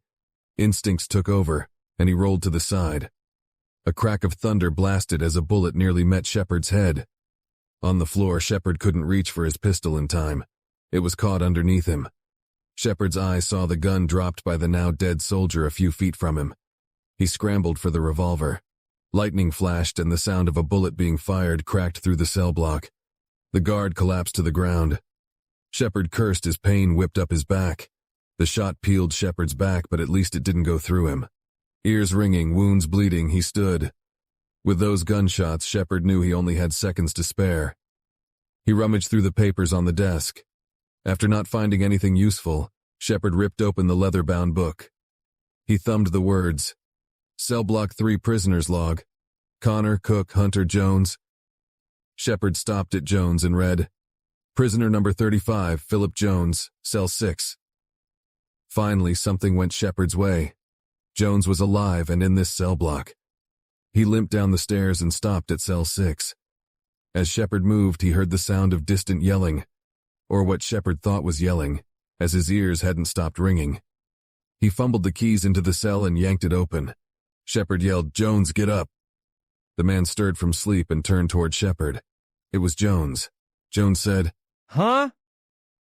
Instincts took over, and he rolled to the side. A crack of thunder blasted as a bullet nearly met Shepard's head. On the floor, Shepard couldn't reach for his pistol in time. It was caught underneath him. Shepard's eyes saw the gun dropped by the now dead soldier a few feet from him. He scrambled for the revolver. Lightning flashed and the sound of a bullet being fired cracked through the cell block. The guard collapsed to the ground. Shepard cursed as pain whipped up his back. The shot peeled Shepard's back, but at least it didn't go through him. Ears ringing, wounds bleeding, he stood. With those gunshots, Shepard knew he only had seconds to spare. He rummaged through the papers on the desk. After not finding anything useful, Shepard ripped open the leather-bound book. He thumbed the words, Cell Block 3 Prisoners Log, Connor, Cook, Hunter, Jones. Shepard stopped at Jones and read, Prisoner number 35, Philip Jones, Cell 6. Finally, something went Shepard's way. Jones was alive and in this cell block. He limped down the stairs and stopped at Cell 6. As Shepard moved, he heard the sound of distant yelling, or what Shepard thought was yelling, as his ears hadn't stopped ringing. He fumbled the keys into the cell and yanked it open. Shepard yelled, Jones, get up. The man stirred from sleep and turned toward Shepard. It was Jones. Jones said, Huh?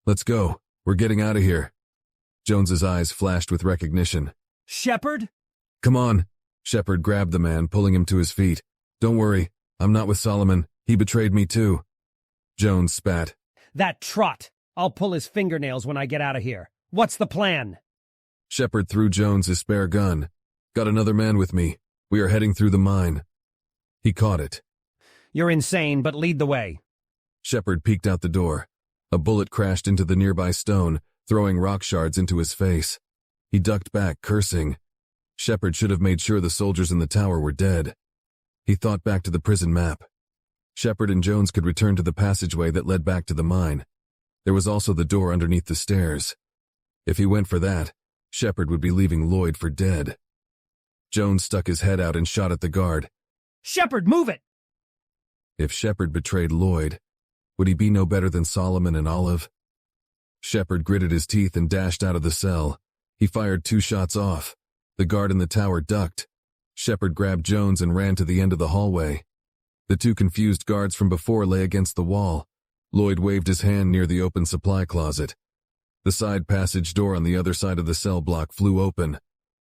Let's go. We're getting out of here. Jones's eyes flashed with recognition. Shepard? Come on. Shepard grabbed the man, pulling him to his feet. Don't worry. I'm not with Solomon. He betrayed me too. Jones spat. That trot. I'll pull his fingernails when I get out of here. What's the plan? Shepard threw Jones his spare gun. Got another man with me. We are heading through the mine. He caught it. You're insane, but lead the way. Shepard peeked out the door. A bullet crashed into the nearby stone, throwing rock shards into his face. He ducked back, cursing. Shepard should have made sure the soldiers in the tower were dead. He thought back to the prison map. Shepard and Jones could return to the passageway that led back to the mine. There was also the door underneath the stairs. If he went for that, Shepard would be leaving Lloyd for dead. Jones stuck his head out and shot at the guard. Shepard, move it! If Shepard betrayed Lloyd, would he be no better than Solomon and Olive? Shepard gritted his teeth and dashed out of the cell. He fired 2 shots off. The guard in the tower ducked. Shepard grabbed Jones and ran to the end of the hallway. The 2 confused guards from before lay against the wall. Lloyd waved his hand near the open supply closet. The side passage door on the other side of the cell block flew open.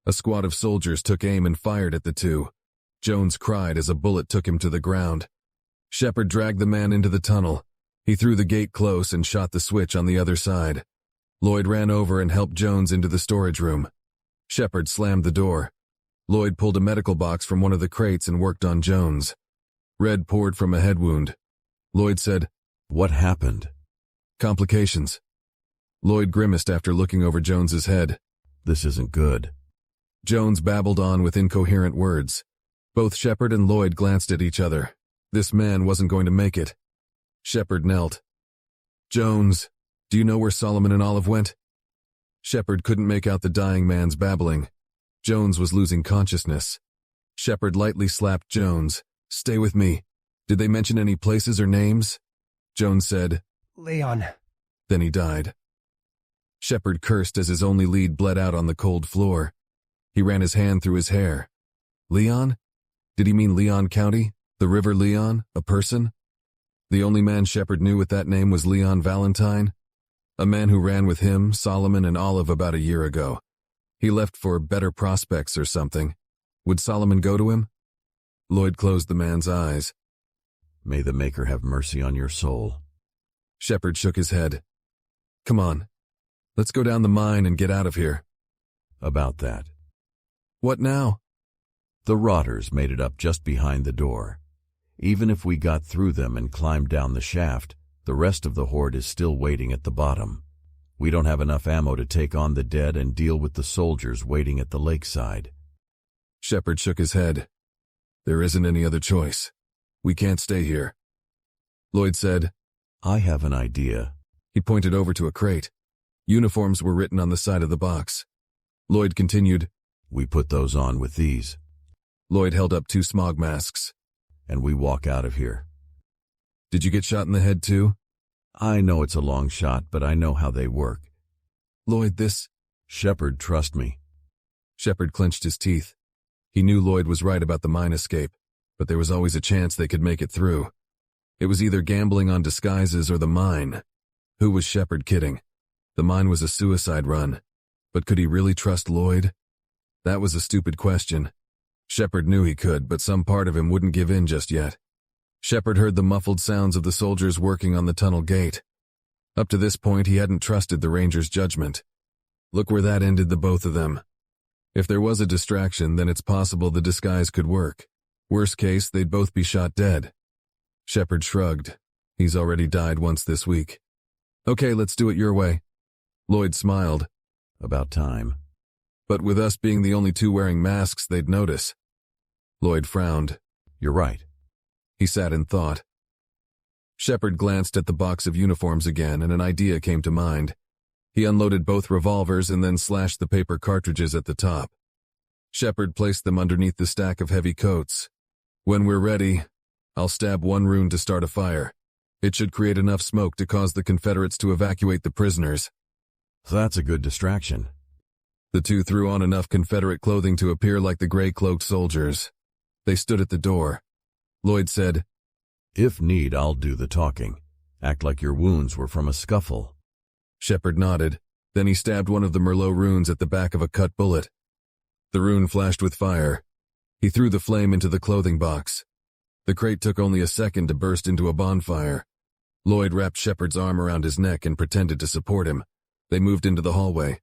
A squad of soldiers took aim and fired at the 2. Jones cried as a bullet took him to the ground. Shepard dragged the man into the tunnel. He threw the gate close and shot the switch on the other side. Lloyd ran over and helped Jones into the storage room. Shepard slammed the door. Lloyd pulled a medical box from one of the crates and worked on Jones. Red poured from a head wound. Lloyd said, What happened? Complications. Lloyd grimaced after looking over Jones's head. This isn't good. Jones babbled on with incoherent words. Both Shepard and Lloyd glanced at each other. This man wasn't going to make it. Shepard knelt. Jones, do you know where Solomon and Olive went? Shepard couldn't make out the dying man's babbling. Jones was losing consciousness. Shepard lightly slapped Jones. Stay with me. Did they mention any places or names? Jones said, Leon. Then he died. Shepard cursed as his only lead bled out on the cold floor. He ran his hand through his hair. Leon? Did he mean Leon County? The River Leon? A person? The only man Shepard knew with that name was Leon Valentine, a man who ran with him, Solomon, and Olive about a year ago. He left for better prospects or something. Would Solomon go to him? Lloyd closed the man's eyes. May the Maker have mercy on your soul. Shepard shook his head. Come on. Let's go down the mine and get out of here. About that. What now? The rotters made it up just behind the door. Even if we got through them and climbed down the shaft, the rest of the horde is still waiting at the bottom. We don't have enough ammo to take on the dead and deal with the soldiers waiting at the lakeside. Shepard shook his head. There isn't any other choice. We can't stay here. Lloyd said, I have an idea. He pointed over to a crate. Uniforms were written on the side of the box. Lloyd continued, We put those on with these. Lloyd held up 2 smog masks. And we walk out of here. Did you get shot in the head too? I know it's a long shot, but I know how they work. Lloyd, this... Shepard, trust me. Shepard clenched his teeth. He knew Lloyd was right about the mine escape, but there was always a chance they could make it through. It was either gambling on disguises or the mine. Who was Shepard kidding? The mine was a suicide run. But could he really trust Lloyd? That was a stupid question. Shepard knew he could, but some part of him wouldn't give in just yet. Shepard heard the muffled sounds of the soldiers working on the tunnel gate. Up to this point, he hadn't trusted the Ranger's judgment. Look where that ended the both of them. If there was a distraction, then it's possible the disguise could work. Worst case, they'd both be shot dead. Shepard shrugged. He's already died once this week. Okay, let's do it your way. Lloyd smiled. About time. But with us being the only two wearing masks, they'd notice. Lloyd frowned. You're right. He sat in thought. Shepard glanced at the box of uniforms again, and an idea came to mind. He unloaded both revolvers and then slashed the paper cartridges at the top. Shepard placed them underneath the stack of heavy coats. When we're ready, I'll stab one rune to start a fire. It should create enough smoke to cause the Confederates to evacuate the prisoners. That's a good distraction. The two threw on enough Confederate clothing to appear like the gray-cloaked soldiers. They stood at the door. Lloyd said, If need, I'll do the talking. Act like your wounds were from a scuffle. Shepard nodded. Then he stabbed one of the Merlot runes at the back of a cut bullet. The rune flashed with fire. He threw the flame into the clothing box. The crate took only a second to burst into a bonfire. Lloyd wrapped Shepard's arm around his neck and pretended to support him. They moved into the hallway.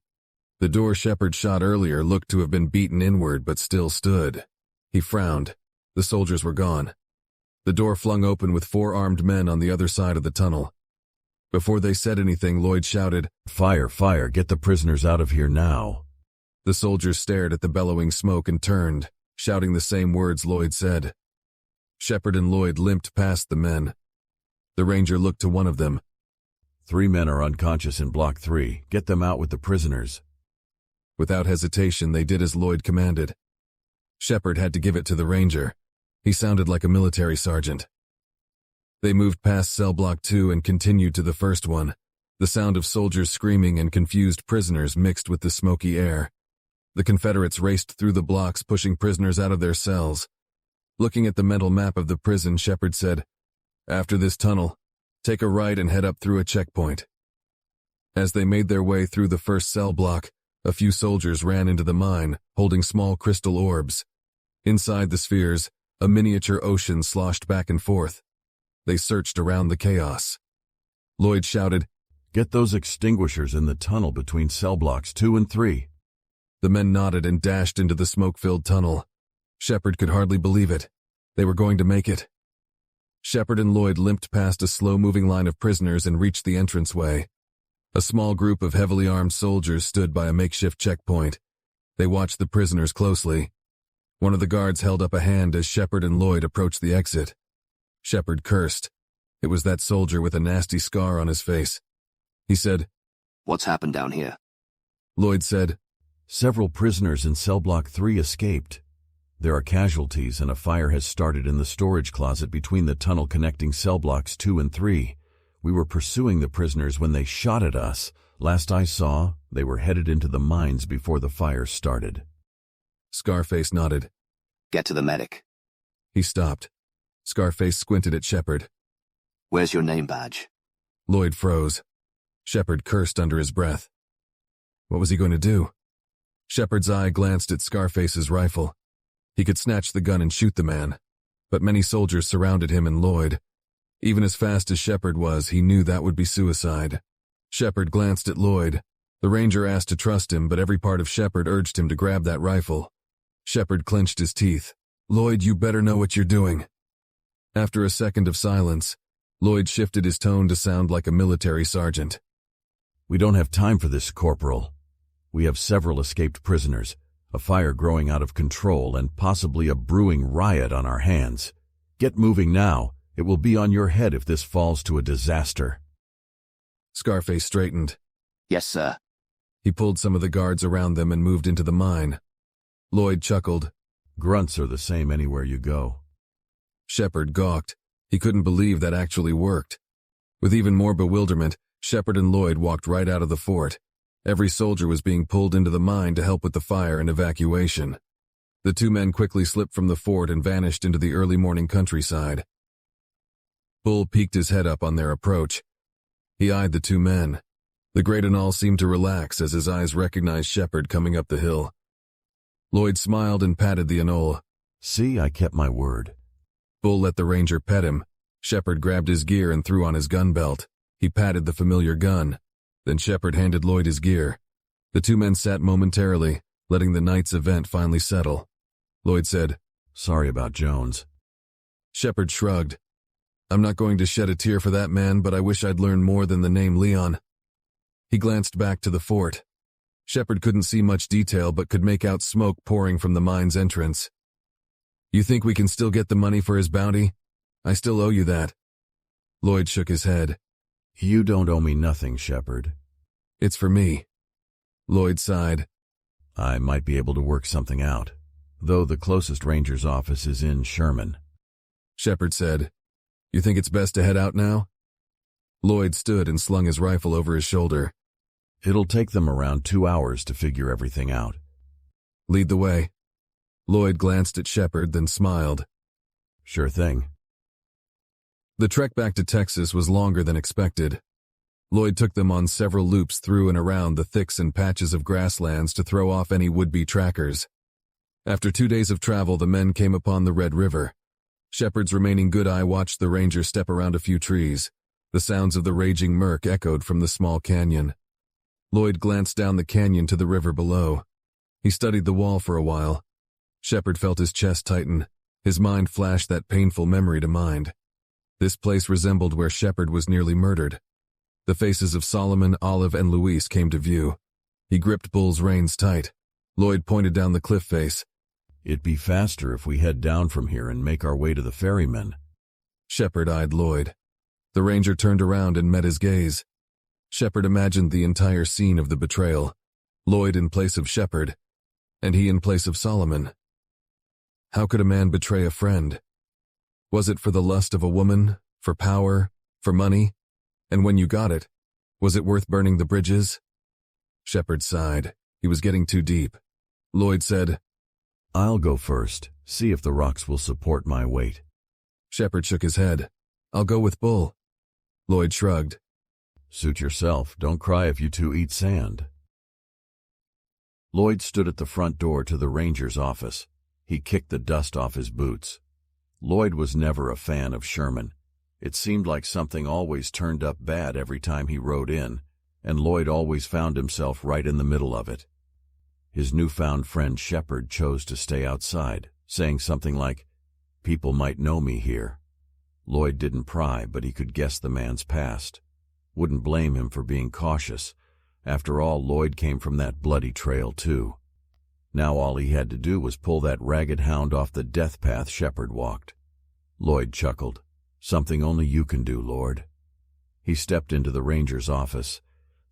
The door Shepard shot earlier looked to have been beaten inward but still stood. He frowned. The soldiers were gone. The door flung open with 4 armed men on the other side of the tunnel. Before they said anything, Lloyd shouted, Fire, fire, get the prisoners out of here now. The soldiers stared at the bellowing smoke and turned, shouting the same words Lloyd said. Shepard and Lloyd limped past the men. The Ranger looked to one of them. 3 men are unconscious in Block 3. Get them out with the prisoners. Without hesitation, they did as Lloyd commanded. Shepard had to give it to the Ranger. He sounded like a military sergeant. They moved past cell block 2 and continued to the first one. The sound of soldiers screaming and confused prisoners mixed with the smoky air. The Confederates raced through the blocks, pushing prisoners out of their cells. Looking at the mental map of the prison, Shepard said, After this tunnel, take a right and head up through a checkpoint. As they made their way through the first cell block, a few soldiers ran into the mine, holding small crystal orbs. Inside the spheres, a miniature ocean sloshed back and forth. They searched around the chaos. Lloyd shouted, Get those extinguishers in the tunnel between cell blocks 2 and 3. The men nodded and dashed into the smoke-filled tunnel. Shepard could hardly believe it. They were going to make it. Shepard and Lloyd limped past a slow-moving line of prisoners and reached the entranceway. A small group of heavily armed soldiers stood by a makeshift checkpoint. They watched the prisoners closely. One of the guards held up a hand as Shepard and Lloyd approached the exit. Shepard cursed. It was that soldier with a nasty scar on his face. He said, What's happened down here? Lloyd said, Several prisoners in cell block 3 escaped. There are casualties and a fire has started in the storage closet between the tunnel connecting cell blocks 2 and 3. We were pursuing the prisoners when they shot at us. Last I saw, they were headed into the mines before the fire started. Scarface nodded. Get to the medic. He stopped. Scarface squinted at Shepard. Where's your name badge? Lloyd froze. Shepard cursed under his breath. What was he going to do? Shepard's eye glanced at Scarface's rifle. He could snatch the gun and shoot the man, but many soldiers surrounded him and Lloyd. Even as fast as Shepard was, he knew that would be suicide. Shepard glanced at Lloyd. The Ranger asked to trust him, but every part of Shepard urged him to grab that rifle. Shepard clenched his teeth. Lloyd, you better know what you're doing. After a second of silence, Lloyd shifted his tone to sound like a military sergeant. We don't have time for this, Corporal. We have several escaped prisoners, a fire growing out of control, and possibly a brewing riot on our hands. Get moving now. It will be on your head if this falls to a disaster. Scarface straightened. Yes, sir. He pulled some of the guards around them and moved into the mine. Lloyd chuckled. Grunts are the same anywhere you go. Shepard gawked. He couldn't believe that actually worked. With even more bewilderment, Shepard and Lloyd walked right out of the fort. Every soldier was being pulled into the mine to help with the fire and evacuation. The two men quickly slipped from the fort and vanished into the early morning countryside. Bull peeked his head up on their approach. He eyed the two men. The Great Anole seemed to relax as his eyes recognized Shepard coming up the hill. Lloyd smiled and patted the Anole. See, I kept my word. Bull let the ranger pet him. Shepard grabbed his gear and threw on his gun belt. He patted the familiar gun. Then Shepard handed Lloyd his gear. The two men sat momentarily, letting the night's event finally settle. Lloyd said, "Sorry about Jones." Shepard shrugged. "I'm not going to shed a tear for that man, but I wish I'd learned more than the name Leon." He glanced back to the fort. Shepard couldn't see much detail but could make out smoke pouring from the mine's entrance. "You think we can still get the money for his bounty? I still owe you that." Lloyd shook his head. "You don't owe me nothing, Shepard." "It's for me." Lloyd sighed. "I might be able to work something out, though the closest ranger's office is in Sherman." Shepard said, "You think it's best to head out now?" Lloyd stood and slung his rifle over his shoulder. "It'll take them around 2 hours to figure everything out." "Lead the way." Lloyd glanced at Shepard, then smiled. "Sure thing." The trek back to Texas was longer than expected. Lloyd took them on several loops through and around the thicks and patches of grasslands to throw off any would-be trackers. After 2 days of travel, the men came upon the Red River. Shepard's remaining good eye watched the ranger step around a few trees. The sounds of the raging murk echoed from the small canyon. Lloyd glanced down the canyon to the river below. He studied the wall for a while. Shepard felt his chest tighten. His mind flashed that painful memory to mind. This place resembled where Shepard was nearly murdered. The faces of Solomon, Olive, and Luis came to view. He gripped Bull's reins tight. Lloyd pointed down the cliff face. "It'd be faster if we head down from here and make our way to the ferrymen." Shepard eyed Lloyd. The ranger turned around and met his gaze. Shepard imagined the entire scene of the betrayal. Lloyd in place of Shepard, and he in place of Solomon. How could a man betray a friend? Was it for the lust of a woman, for power, for money? And when you got it, was it worth burning the bridges? Shepard sighed. He was getting too deep. Lloyd said, "I'll go first, see if the rocks will support my weight." Shepard shook his head. "I'll go with Bull." Lloyd shrugged. "Suit yourself. Don't cry if you two eat sand." Lloyd stood at the front door to the ranger's office. He kicked the dust off his boots. Lloyd was never a fan of Sherman. It seemed like something always turned up bad every time he rode in, and Lloyd always found himself right in the middle of it. His newfound friend Shepard chose to stay outside, saying something like, "People might know me here." Lloyd didn't pry, but he could guess the man's past. Wouldn't blame him for being cautious. After all, Lloyd came from that bloody trail too. Now all he had to do was pull that ragged hound off the death path Shepard walked. Lloyd chuckled. "Something only you can do, Lord." He stepped into the ranger's office.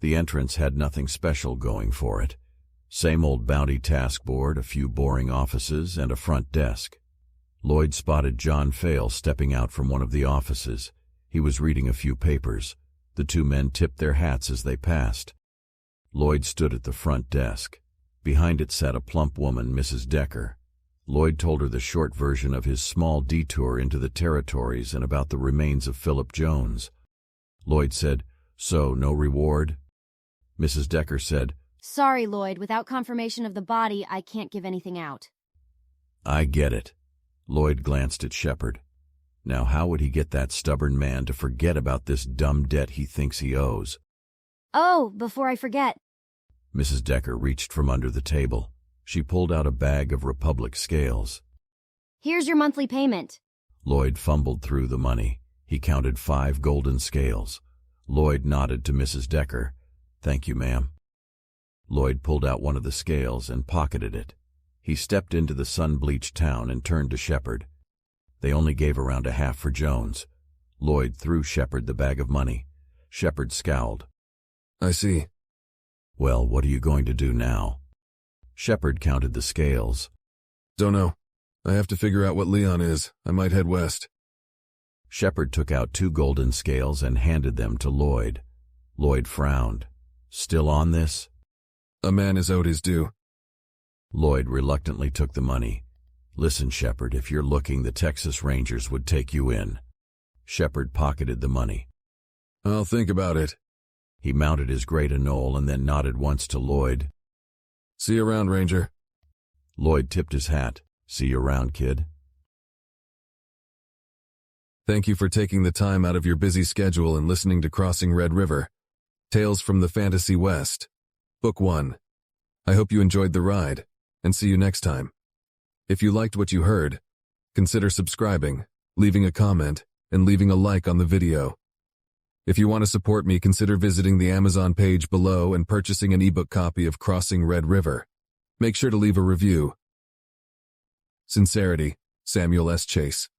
The entrance had nothing special going for it. Same old bounty task board, a few boring offices, and a front desk. Lloyd spotted John Fale stepping out from one of the offices. He was reading a few papers. The two men tipped their hats as they passed. Lloyd stood at the front desk. Behind it sat a plump woman, Mrs. Decker. Lloyd told her the short version of his small detour into the territories and about the remains of Philip Jones. Lloyd said, "So, no reward?" Mrs. Decker said, "Sorry, Lloyd. Without confirmation of the body, I can't give anything out." "I get it." Lloyd glanced at Shepard. Now how would he get that stubborn man to forget about this dumb debt he thinks he owes? "Oh, before I forget." Mrs. Decker reached from under the table. She pulled out a bag of Republic scales. "Here's your monthly payment." Lloyd fumbled through the money. He counted 5 golden scales. Lloyd nodded to Mrs. Decker. "Thank you, ma'am." Lloyd pulled out one of the scales and pocketed it. He stepped into the sun-bleached town and turned to Shepard. They only gave around a half for Jones. Lloyd threw Shepard the bag of money. Shepard scowled. "I see." "Well, what are you going to do now?" Shepard counted the scales. "Don't know. I have to figure out what Leon is. I might head west." Shepard took out 2 golden scales and handed them to Lloyd. Lloyd frowned. "Still on this?" "A man is owed his due." Lloyd reluctantly took the money. "Listen, Shepard, if you're looking, the Texas Rangers would take you in." Shepard pocketed the money. "I'll think about it." He mounted his Great Anole and then nodded once to Lloyd. "See you around, Ranger." Lloyd tipped his hat. See you around, kid. Thank you for taking the time out of your busy schedule and listening to Crossing Red River, Tales from the Fantasy West, Book 1. I hope you enjoyed the ride, and see you next time. If you liked what you heard, consider subscribing, leaving a comment, and leaving a like on the video. If you want to support me, consider visiting the Amazon page below and purchasing an ebook copy of Crossing Red River. Make sure to leave a review. Sincerity, Samuel S. Chase.